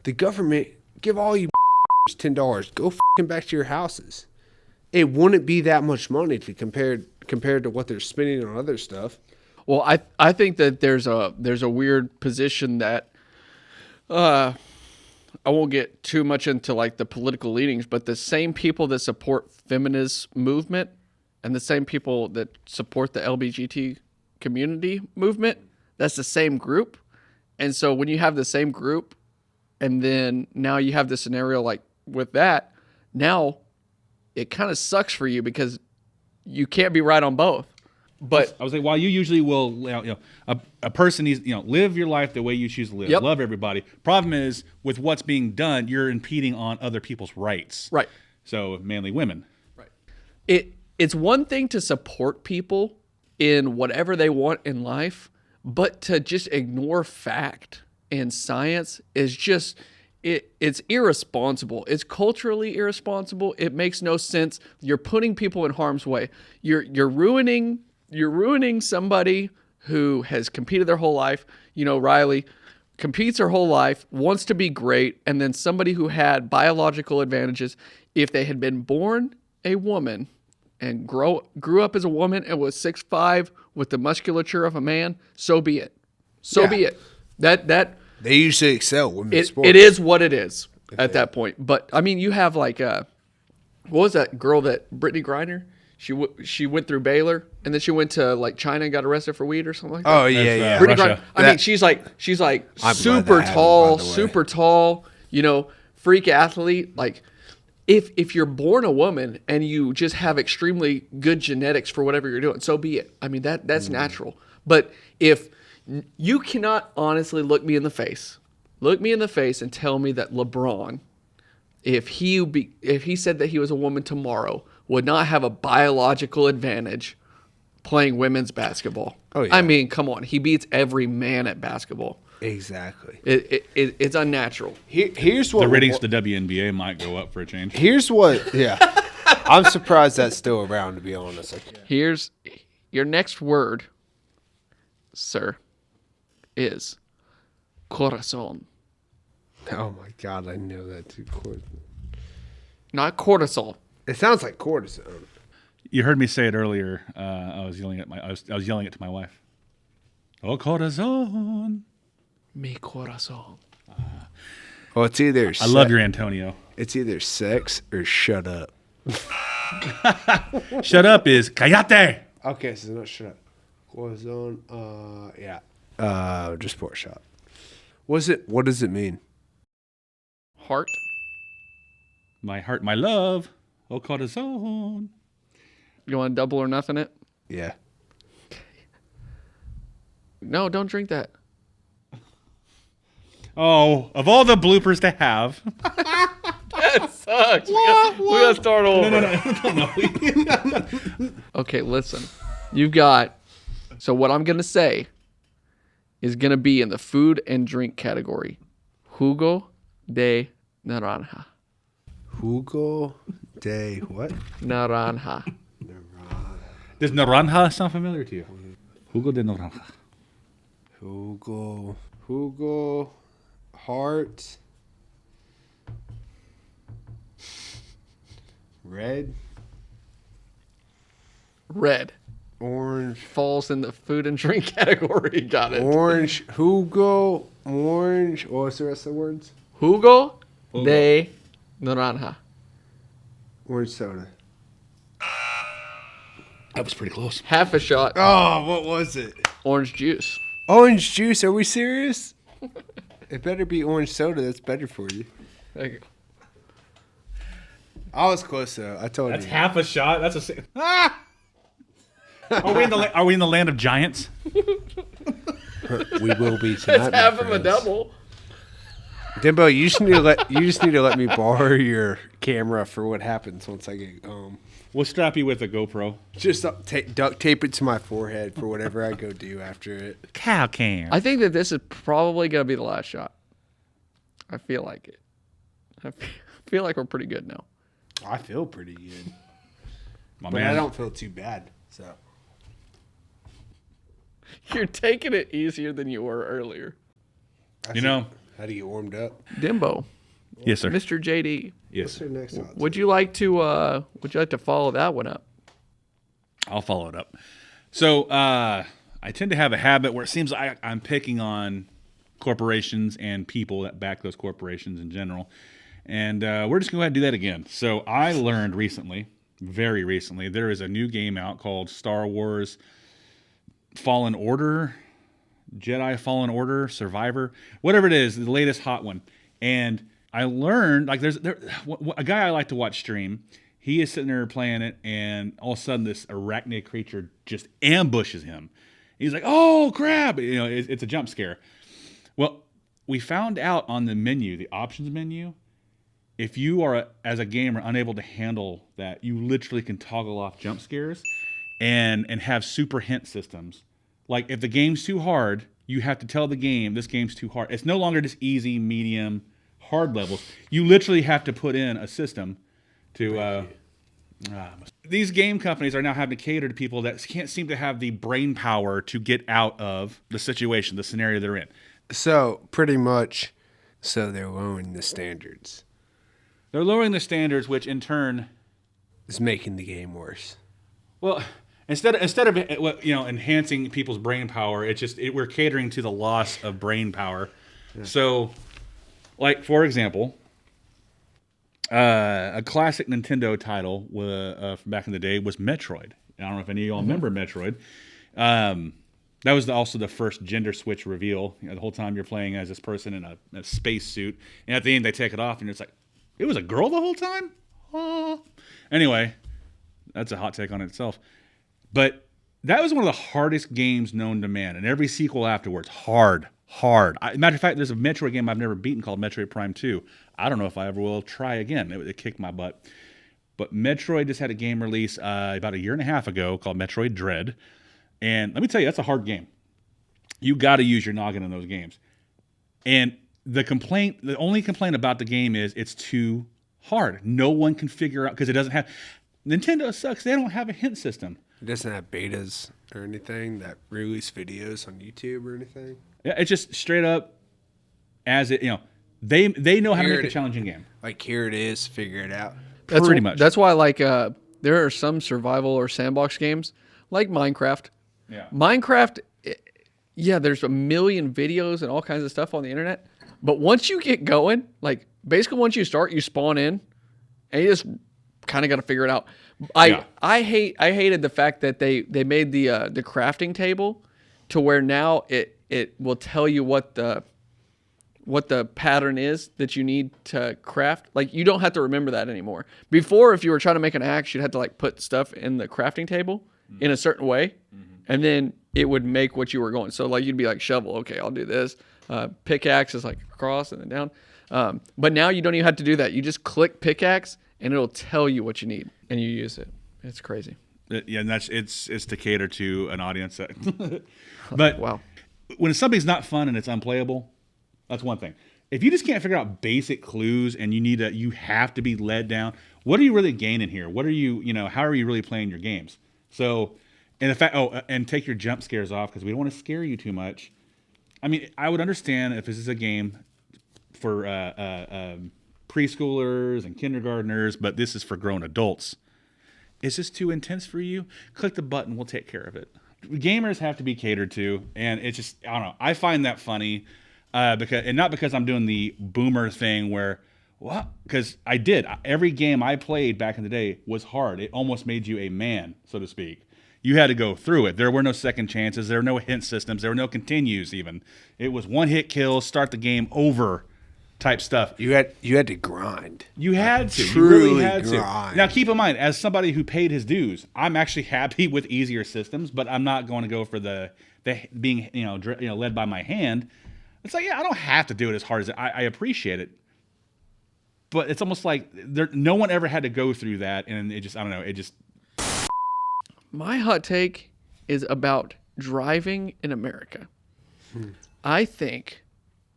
the government, give all you $10. Go back to your houses. It wouldn't be that much money to compared to what they're spending on other stuff. Well, I think that there's a weird position that I won't get too much into like the political leanings, but the same people that support feminist movement and the same people that support the LGBT community movement, that's the same group. And so when you have the same group and then now you have the scenario like with that, now it kind of sucks for you because you can't be right on both. But I was like, while you usually will, a person needs, live your life the way you choose to live. Yep. Love everybody. Problem is, with what's being done, you're impeding on other people's rights. Right. So mainly women. Right. it's one thing to support people in whatever they want in life, but to just ignore fact and science is just it's irresponsible. It's culturally irresponsible. It makes no sense. You're putting people in harm's way. You're ruining somebody who has competed their whole life. You know, Riley competes her whole life, wants to be great, and then somebody who had biological advantages, if they had been born a woman and grew up as a woman and was 6'5" with the musculature of a man, so be it. So be it. That They usually excel women's sports. it is what it is at that point. But I mean, you have like what was that girl that Brittany Griner? She went through Baylor and then she went to like China and got arrested for weed or something like that. Oh yeah. Brittany Russia. Griner. I mean, she's like I'm super glad that tall, happened, by the way. super tall. You know, freak athlete. Like, if you're born a woman and you just have extremely good genetics for whatever you're doing, so be it. I mean, that's natural. But if you cannot honestly look me in the face and tell me that LeBron, if he said that he was a woman tomorrow, would not have a biological advantage playing women's basketball. Oh, yeah. I mean, come on. He beats every man at basketball. Exactly. It's unnatural. Here's what The ratings to WNBA might go up for a change. Here's what. Yeah. I'm surprised that's still around, to be honest. Here's your next word, sir, is corazon. Oh my God, I know that too. Not cortisol. It sounds like cortisone. You heard me say it earlier. I was yelling it to my wife. Oh, corazon. Mi corazon. Well, it's either. I love your Antonio. It's either sex or shut up. Shut up is cállate. Okay, so not shut up. Cortisone. Yeah. Just pour a shot. What does it mean? Heart. My heart, my love. Oh, corazon. You want double or nothing it? Yeah. No, don't drink that. Oh, of all the bloopers to have. That sucks. We gotta start over. No. Okay, listen. You've got. So what I'm gonna say is gonna be in the food and drink category. Jugo de naranja. Jugo de what? Naranja. Does naranja sound familiar to you? Jugo de naranja. Jugo, heart, red, orange, Falls in the food and drink category. Got it. orange, Jugo, orange. What's the rest of the words? Jugo de naranja. Orange soda. That was pretty close. Half a shot. Oh, what was it? Orange juice. Orange juice. Are we serious? It better be orange soda. That's better for you. There you go. I was close though. I told That's you. half a shot. That's a. Ah! Are we in the land of giants? We will be tonight. That's half my of a friends. double. Dembo, you just need to let me borrow your camera for what happens once I get home. We'll strap you with a GoPro. Just duct tape it to my forehead for whatever I go do after it. Cow can. I think that this is probably going to be the last shot. I feel like it. I feel like we're pretty good now. I feel pretty good, My but man. I don't feel too bad. So You're taking it easier than you were earlier. You know. how do you get warmed up? Dimbo, Yes, sir. Mr. JD, Yes. What's your next one? would you like to follow that one up? I'll follow it up. So I tend to have a habit where it seems like I'm picking on corporations and people that back those corporations in general. And we're just going to go ahead and do that again. So I learned recently, very recently, there is a new game out called Star Wars Fallen Order, Jedi Fallen Order, Survivor, whatever it is, the latest hot one. And I learned, like, there's a guy I like to watch stream. He is sitting there playing it, and all of a sudden this arachnid creature just ambushes him. He's like, "Oh crap!" You know, it's a jump scare. Well, we found out on the menu, the options menu, if you are, as a gamer, unable to handle that, you literally can toggle off jump scares and have super hint systems. Like, if the game's too hard, you have to tell the game, this game's too hard. It's no longer just easy, medium, hard levels. You literally have to put in a system to... these game companies are now having to cater to people that can't seem to have the brain power to get out of the situation, the scenario they're in. So, pretty much, they're lowering the standards. They're lowering the standards, which in turn... is making the game worse. Well, instead of enhancing people's brain power, we're catering to the loss of brain power. Yeah. So, like, for example... a classic Nintendo title from back in the day was Metroid. I don't know if any of y'all remember Metroid. That was also the first gender switch reveal. The whole time you're playing as this person in a space suit, and at the end they take it off, and it's like, it was a girl the whole time? Oh. Anyway, that's a hot take on itself. But that was one of the hardest games known to man, and every sequel afterwards, hard. Matter of fact, there's a Metroid game I've never beaten called Metroid Prime 2. I don't know if I ever will try again. It kicked my butt. But Metroid just had a game release about a year and a half ago called Metroid Dread. And let me tell you, that's a hard game. You got to use your noggin in those games. And the only complaint about the game is it's too hard. No one can figure out, because it doesn't have... Nintendo sucks. They don't have a hint system. It doesn't have betas or anything that release videos on YouTube or anything. Yeah, it's just straight up as it, they know how to make a challenging game. Like, here it is, figure it out. Pretty much. That's why, like, there are some survival or sandbox games, like Minecraft. Yeah. Minecraft, there's a million videos and all kinds of stuff on the internet. But once you get going, like, basically once you start, you spawn in, and you just kind of got to figure it out. I hated the fact that they made the crafting table to where now it will tell you what the pattern is that you need to craft. Like, you don't have to remember that anymore. Before, if you were trying to make an axe, you'd have to, like, put stuff in the crafting table in a certain way, and then it would make what you were going. So, like, you'd be like, shovel, okay, I'll do this. Pickaxe is like across and then down. But now you don't even have to do that. You just click pickaxe, and it'll tell you what you need, and you use it. It's crazy. Yeah, and it's to cater to an audience that... But wow. When something's not fun and it's unplayable, that's one thing. If you just can't figure out basic clues and you have to be led down, what are you really gaining here? What are you, how are you really playing your games? So, and the fact, and take your jump scares off, because we don't want to scare you too much. I mean, I would understand if this is a game for preschoolers and kindergartners, but this is for grown adults. Is this too intense for you? Click the button, we'll take care of it. Gamers have to be catered to, and it's just, I don't know. I find that funny, not because I'm doing the boomer thing where, because I did. Every game I played back in the day was hard. It almost made you a man, so to speak. You had to go through it. There were no second chances. There were no hint systems. There were no continues even. It was one hit kill, start the game over type stuff. You had to grind. You had to. Truly you really had grind. to. Now, keep in mind, as somebody who paid his dues, I'm actually happy with easier systems, but I'm not going to go for the being led by my hand. It's like, I don't have to do it as hard as I appreciate it, but it's almost like no one ever had to go through that, and it just, I don't know, it just. My hot take is about driving in America. I think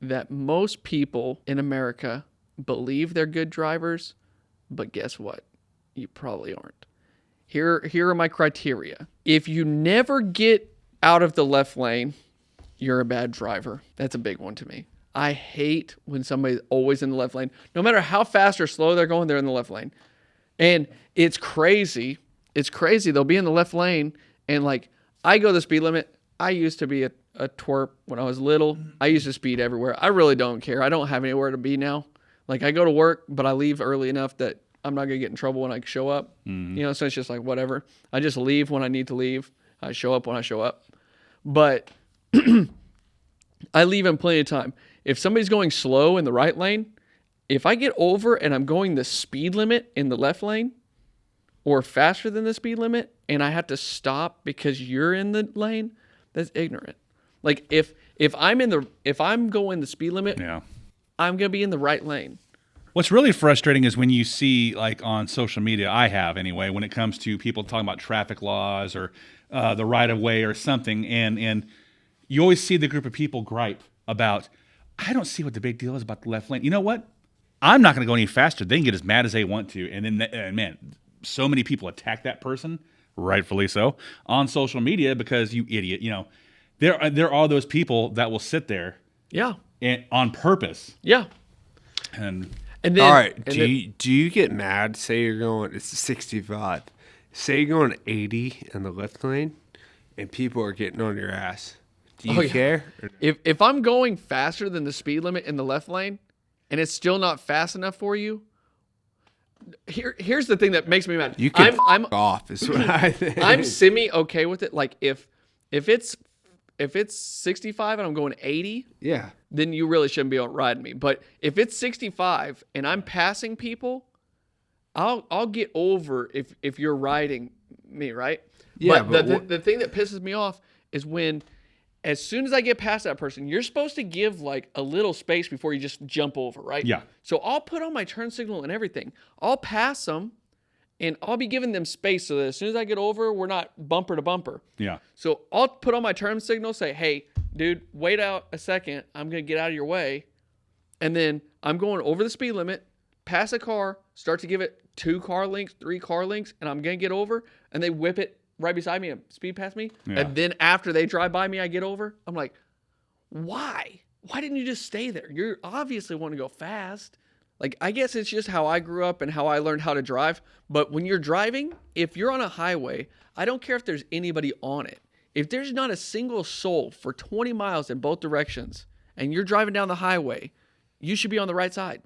that most people in America believe they're good drivers, but guess what? You probably aren't. Here are my criteria. If you never get out of the left lane, you're a bad driver. That's a big one to me. I hate when somebody's always in the left lane. No matter how fast or slow they're going, they're in the left lane. And it's crazy. It's crazy. They'll be in the left lane, and, like, I go the speed limit. I used to be a twerp when I was little. I used to speed everywhere. I really don't care. I don't have anywhere to be now. Like, I go to work, but I leave early enough that I'm not going to get in trouble when I show up. Mm-hmm. So it's just like, whatever. I just leave when I need to leave. I show up when I show up. But I leave in plenty of time. If somebody's going slow in the right lane, if I get over and I'm going the speed limit in the left lane or faster than the speed limit and I have to stop because you're in the lane, that's ignorant. Like, if I'm going the speed limit, I'm going to be in the right lane. What's really frustrating is when you see, like on social media, I have anyway, when it comes to people talking about traffic laws or the right of way or something, and you always see the group of people gripe about, I don't see what the big deal is about the left lane. You know what? I'm not going to go any faster. They can get as mad as they want to. And then, man, so many people attack that person, rightfully so, on social media because you idiot. You know, there are those people that will sit there, Yeah. and on purpose. Yeah. And And then, All right. and Do you get mad? Say you're going, it's 65. Say you're going 80 in the left lane, and people are getting on your ass. Do you care? if I'm going faster than the speed limit in the left lane, and it's still not fast enough for you, here's the thing that makes me mad. You can I'm off. Is what I think. I'm semi okay with it. Like if it's 65 and I'm going 80, Yeah. then you really shouldn't be riding me. But if it's 65 and I'm passing people, I'll get over if you're riding me, right? Yeah, But the thing that pisses me off is when, as soon as I get past that person, you're supposed to give like a little space before you just jump over, right? Yeah. So I'll put on my turn signal and everything. I'll pass them, and I'll be giving them space so that as soon as I get over, we're not bumper to bumper. yeah. So I'll put on my turn signal, say, hey, dude, wait out a second. I'm going to get out of your way. And then I'm going over the speed limit, pass a car, start to give it 2 car lengths, 3 car lengths, and I'm going to get over. And they whip it right beside me and speed past me. Yeah. And then after they drive by me, I get over. I'm like, why? Why didn't you just stay there? You're obviously want to go fast. Like, I guess it's just how I grew up and how I learned how to drive. But when you're driving, if you're on a highway, I don't care if there's anybody on it. If there's not a single soul for 20 miles in both directions and you're driving down the highway, you should be on the right side.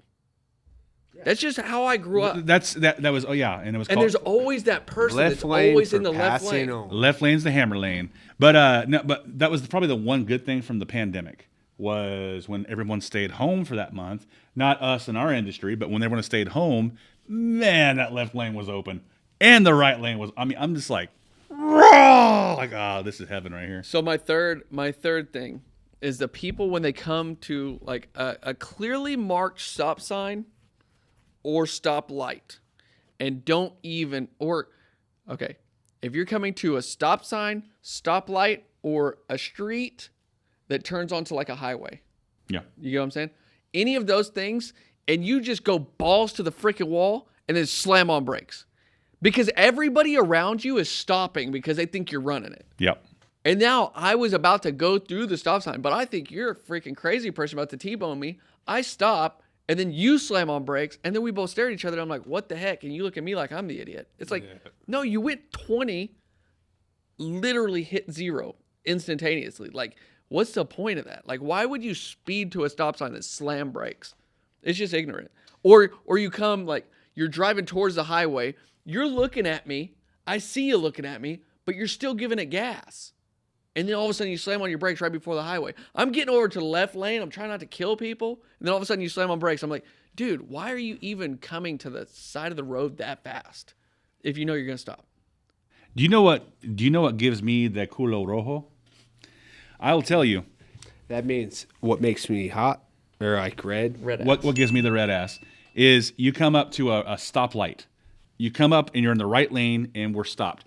That's just how I grew up. That was and it was. And called, there's always that person Left that's lane always for in the left passing lane. on. left lane's the hammer lane, but no, but that was probably the one good thing from the pandemic was when everyone stayed home for that month. Not us in our industry, but when everyone stayed home, man, that left lane was open and the right lane was. I mean, I'm just like, raw, like, oh, this is heaven right here. So my third thing is the people when they come to like a clearly marked stop sign or stop light and don't even, or, okay, if you're coming to a stop sign, stop light, or a street that turns onto like a highway, Yeah, you get what I'm saying? Any of those things, and you just go balls to the freaking wall and then slam on brakes. Because everybody around you is stopping because they think you're running it. yep. And now I was about to go through the stop sign, but I think you're a freaking crazy person about to T-bone me. I stop, and then you slam on brakes, and then we both stare at each other. And I'm like, what the heck? And you look at me like I'm the idiot. It's like, no, you went 20, literally hit 0 instantaneously. Like, what's the point of that? Like, why would you speed to a stop sign that slam brakes? It's just ignorant. Or you come, like, you're driving towards the highway. You're looking at me. I see you looking at me, but you're still giving it gas. And then all of a sudden you slam on your brakes right before the highway. I'm getting over to the left lane. I'm trying not to kill people. And then all of a sudden you slam on brakes. I'm like, dude, why are you even coming to the side of the road that fast if you know you're going to stop? Do you know what gives me the culo rojo? I'll tell you. That means what makes me hot or like red. What gives me the red ass is you come up to a stoplight. You come up and you're in the right lane and we're stopped.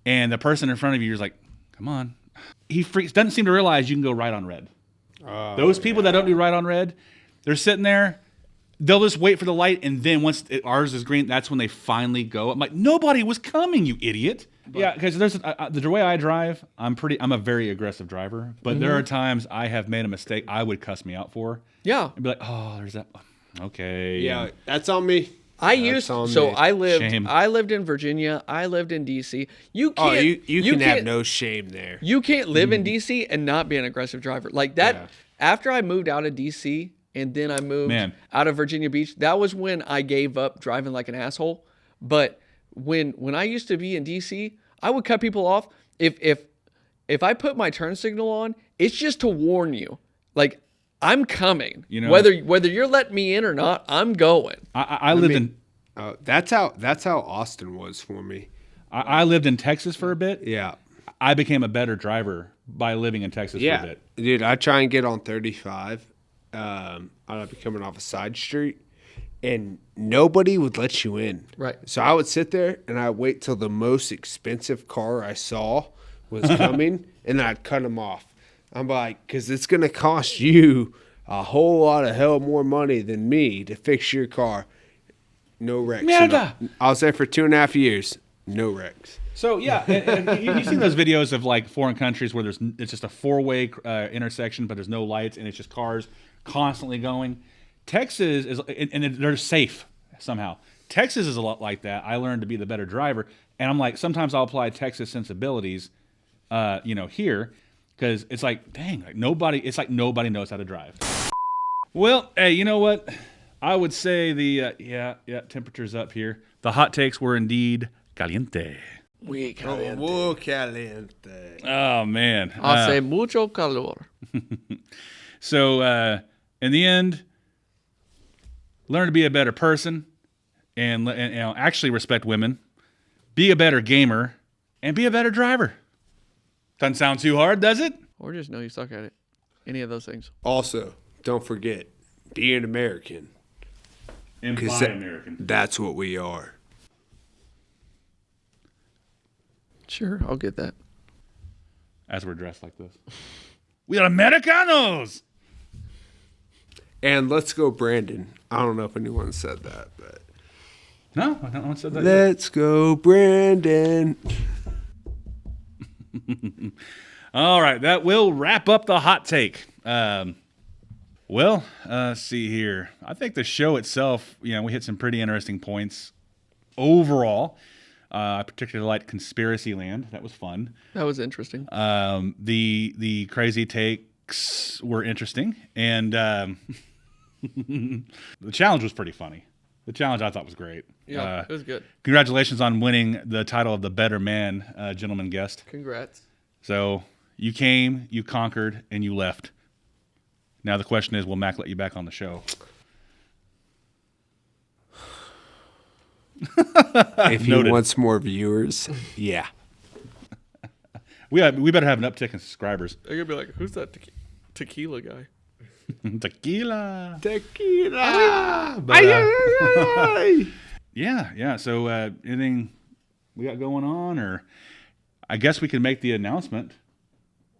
And the person in front of you is like, come on. He doesn't seem to realize you can go right on red. Those people that don't do right on red, they're sitting there. They'll just wait for the light, and then once ours is green, that's when they finally go. I'm like, nobody was coming, you idiot. Yeah, because there's the way I drive. I'm a very aggressive driver, but there are times I have made a mistake I would cuss me out for. Yeah. I'd be like, oh, there's that. Okay. Yeah, that's on me. I lived in Virginia. I lived in DC. You can't. You can have no shame there. You can't live in DC and not be an aggressive driver like that. Yeah. After I moved out of DC and then I moved out of Virginia Beach, that was when I gave up driving like an asshole. But when I used to be in DC, I would cut people off. If I put my turn signal on, it's just to warn you, like, I'm coming. You know, whether you're letting me in or not, I'm going. I lived in. That's how Austin was for me. I lived in Texas for a bit. Yeah, I became a better driver by living in Texas for a bit. Dude, I try and get on 35. I'd be coming off a side street, and nobody would let you in. Right. So I would sit there and I'd wait till the most expensive car I saw was coming, and then I'd cut them off. I'm like, because it's going to cost you a whole lot of hell more money than me to fix your car. No wrecks. Mierda. I was there for 2.5 years. No wrecks. So yeah, and you've seen those videos of like foreign countries where it's just a four-way intersection, but there's no lights and it's just cars constantly going. Texas is, and they're safe somehow. Texas is a lot like that. I learned to be the better driver, and I'm like, sometimes I'll apply Texas sensibilities, here, because it's like, dang, like nobody knows how to drive. Well, hey, you know what? I would say the temperature's up here. The hot takes were indeed caliente. Muy caliente. Muy caliente. Oh man, Hace mucho calor. So in the end, learn to be a better person, and actually respect women, be a better gamer, and be a better driver. Doesn't sound too hard, does it? Or just know you suck at it. Any of those things. Also, don't forget, be an American. And by 'Cause American. That's what we are. Sure, I'll get that. As we're dressed like this. We are Americanos! And let's go, Brandon. I don't know if anyone said that, but No, I don't said that. let's go, Brandon. All right, that will wrap up the hot take. Let's see here. I think the show itself, we hit some pretty interesting points overall. I particularly liked Conspiracy Land. That was fun. That was interesting. The crazy takes were interesting, and the challenge was pretty funny. The challenge I thought was great. Yeah, it was good. Congratulations on winning the title of the Better Man, gentleman guest. Congrats. So you came, you conquered, and you left. Now the question is, will Mac let you back on the show? If he wants more viewers, yeah. We better have an uptick in subscribers. They're going to be like, who's that tequila guy? Tequila. Tequila. Yeah. So anything we got going on, or I guess we can make the announcement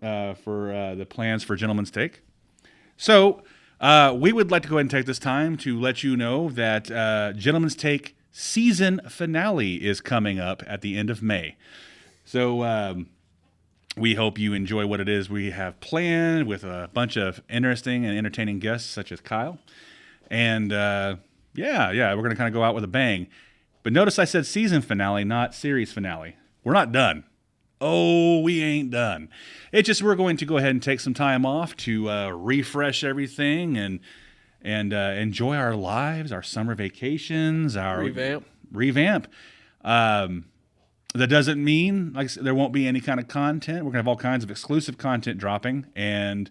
for the plans for Gentleman's Take. So we would like to go ahead and take this time to let you know that Gentleman's Take season finale is coming up at the end of May. So we hope you enjoy what it is we have planned with a bunch of interesting and entertaining guests such as Kyle. And we're going to kind of go out with a bang. But notice I said season finale, not series finale. We're not done. Oh, we ain't done. It's just we're going to go ahead and take some time off to refresh everything and enjoy our lives, our summer vacations, our revamp. That doesn't mean like there won't be any kind of content. We're gonna have all kinds of exclusive content dropping, and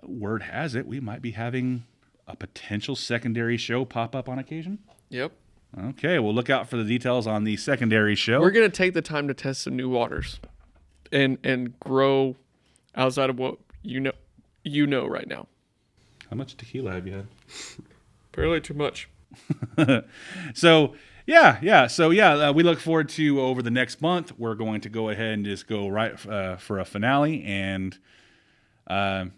word has it we might be having a potential secondary show pop up on occasion. Yep. Okay, we'll look out for the details on the secondary show. We're going to take the time to test some new waters and grow outside of what you know right now. How much tequila have you had? Apparently too much. So we look forward to over the next month. We're going to go ahead and just go right for a finale and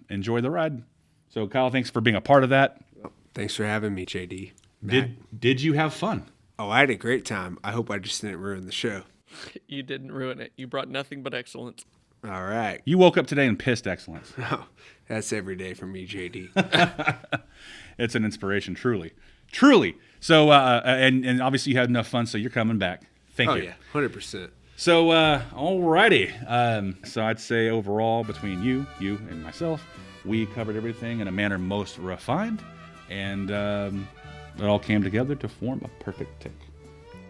enjoy the ride. So Kyle, thanks for being a part of that. Thanks for having me, JD. Did you have fun? Oh, I had a great time. I hope I just didn't ruin the show. You didn't ruin it. You brought nothing but excellence. All right. You woke up today and pissed excellence. Oh, that's every day for me, JD. It's an inspiration, truly. So, and obviously you had enough fun, so you're coming back. Thank you. Oh, yeah, 100%. So, alrighty. So I'd say overall, between you, and myself, we covered everything in a manner most refined, and it all came together to form a perfect take.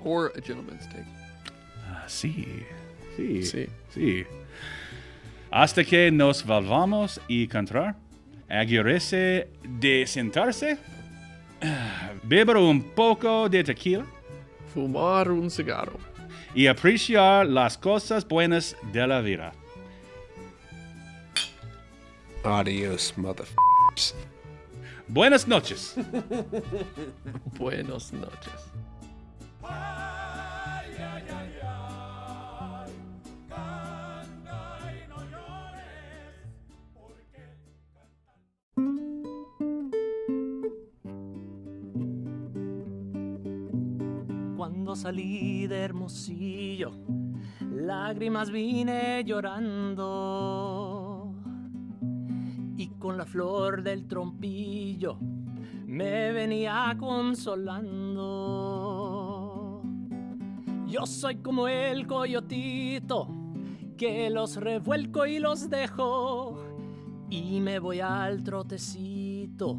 Or a gentleman's take. Sí. Sí. Hasta que nos volvamos a encontrar, asegúrese de sentarse, beber un poco de tequila, Fumar un cigarro. y apreciar las cosas buenas de la vida. Adios, motherfuckers. Buenas noches. Buenas noches. Cuando salí de Hermosillo, lágrimas vine llorando, y con la flor del trompillo me venía consolando. Yo soy como el coyotito que los revuelco y los dejo, y me voy al trotecito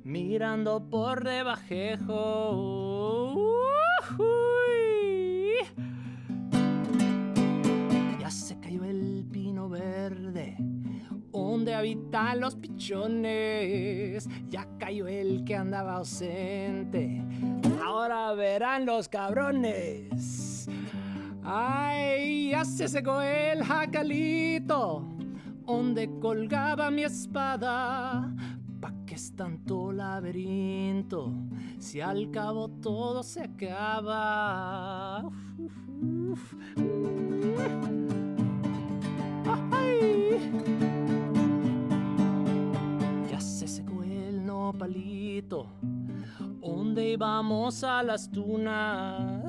mirando por debajejo. Uy. Ya se cayó el pino verde donde habitan los pichones. Ya cayó el que andaba ausente. Ahora verán los cabrones. Ay, ya se secó el jacalito donde colgaba mi espada. ¿Pa' qué es tanto laberinto si al cabo todo se acaba? Ay. Ya se secó el nopalito donde íbamos a las tunas.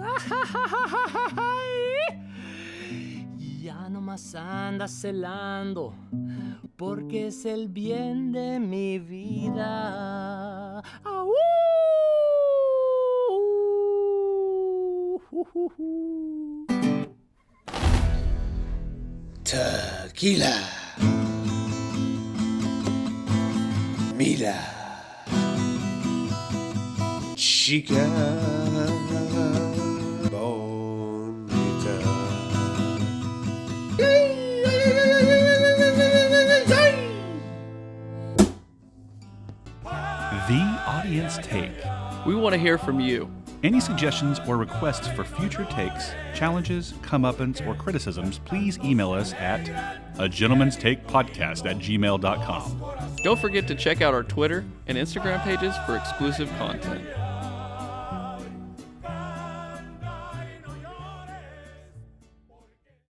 Y ya nomás anda celando porque es el bien de mi vida. ¡Au! Tequila. Mira. Chica. Bonita. The Audience Take. We want to hear from you. Any suggestions or requests for future takes, challenges, comeuppance, or criticisms, please email us at AGentlemansTakePodcast@gmail.com. Don't forget to check out our Twitter and Instagram pages for exclusive content.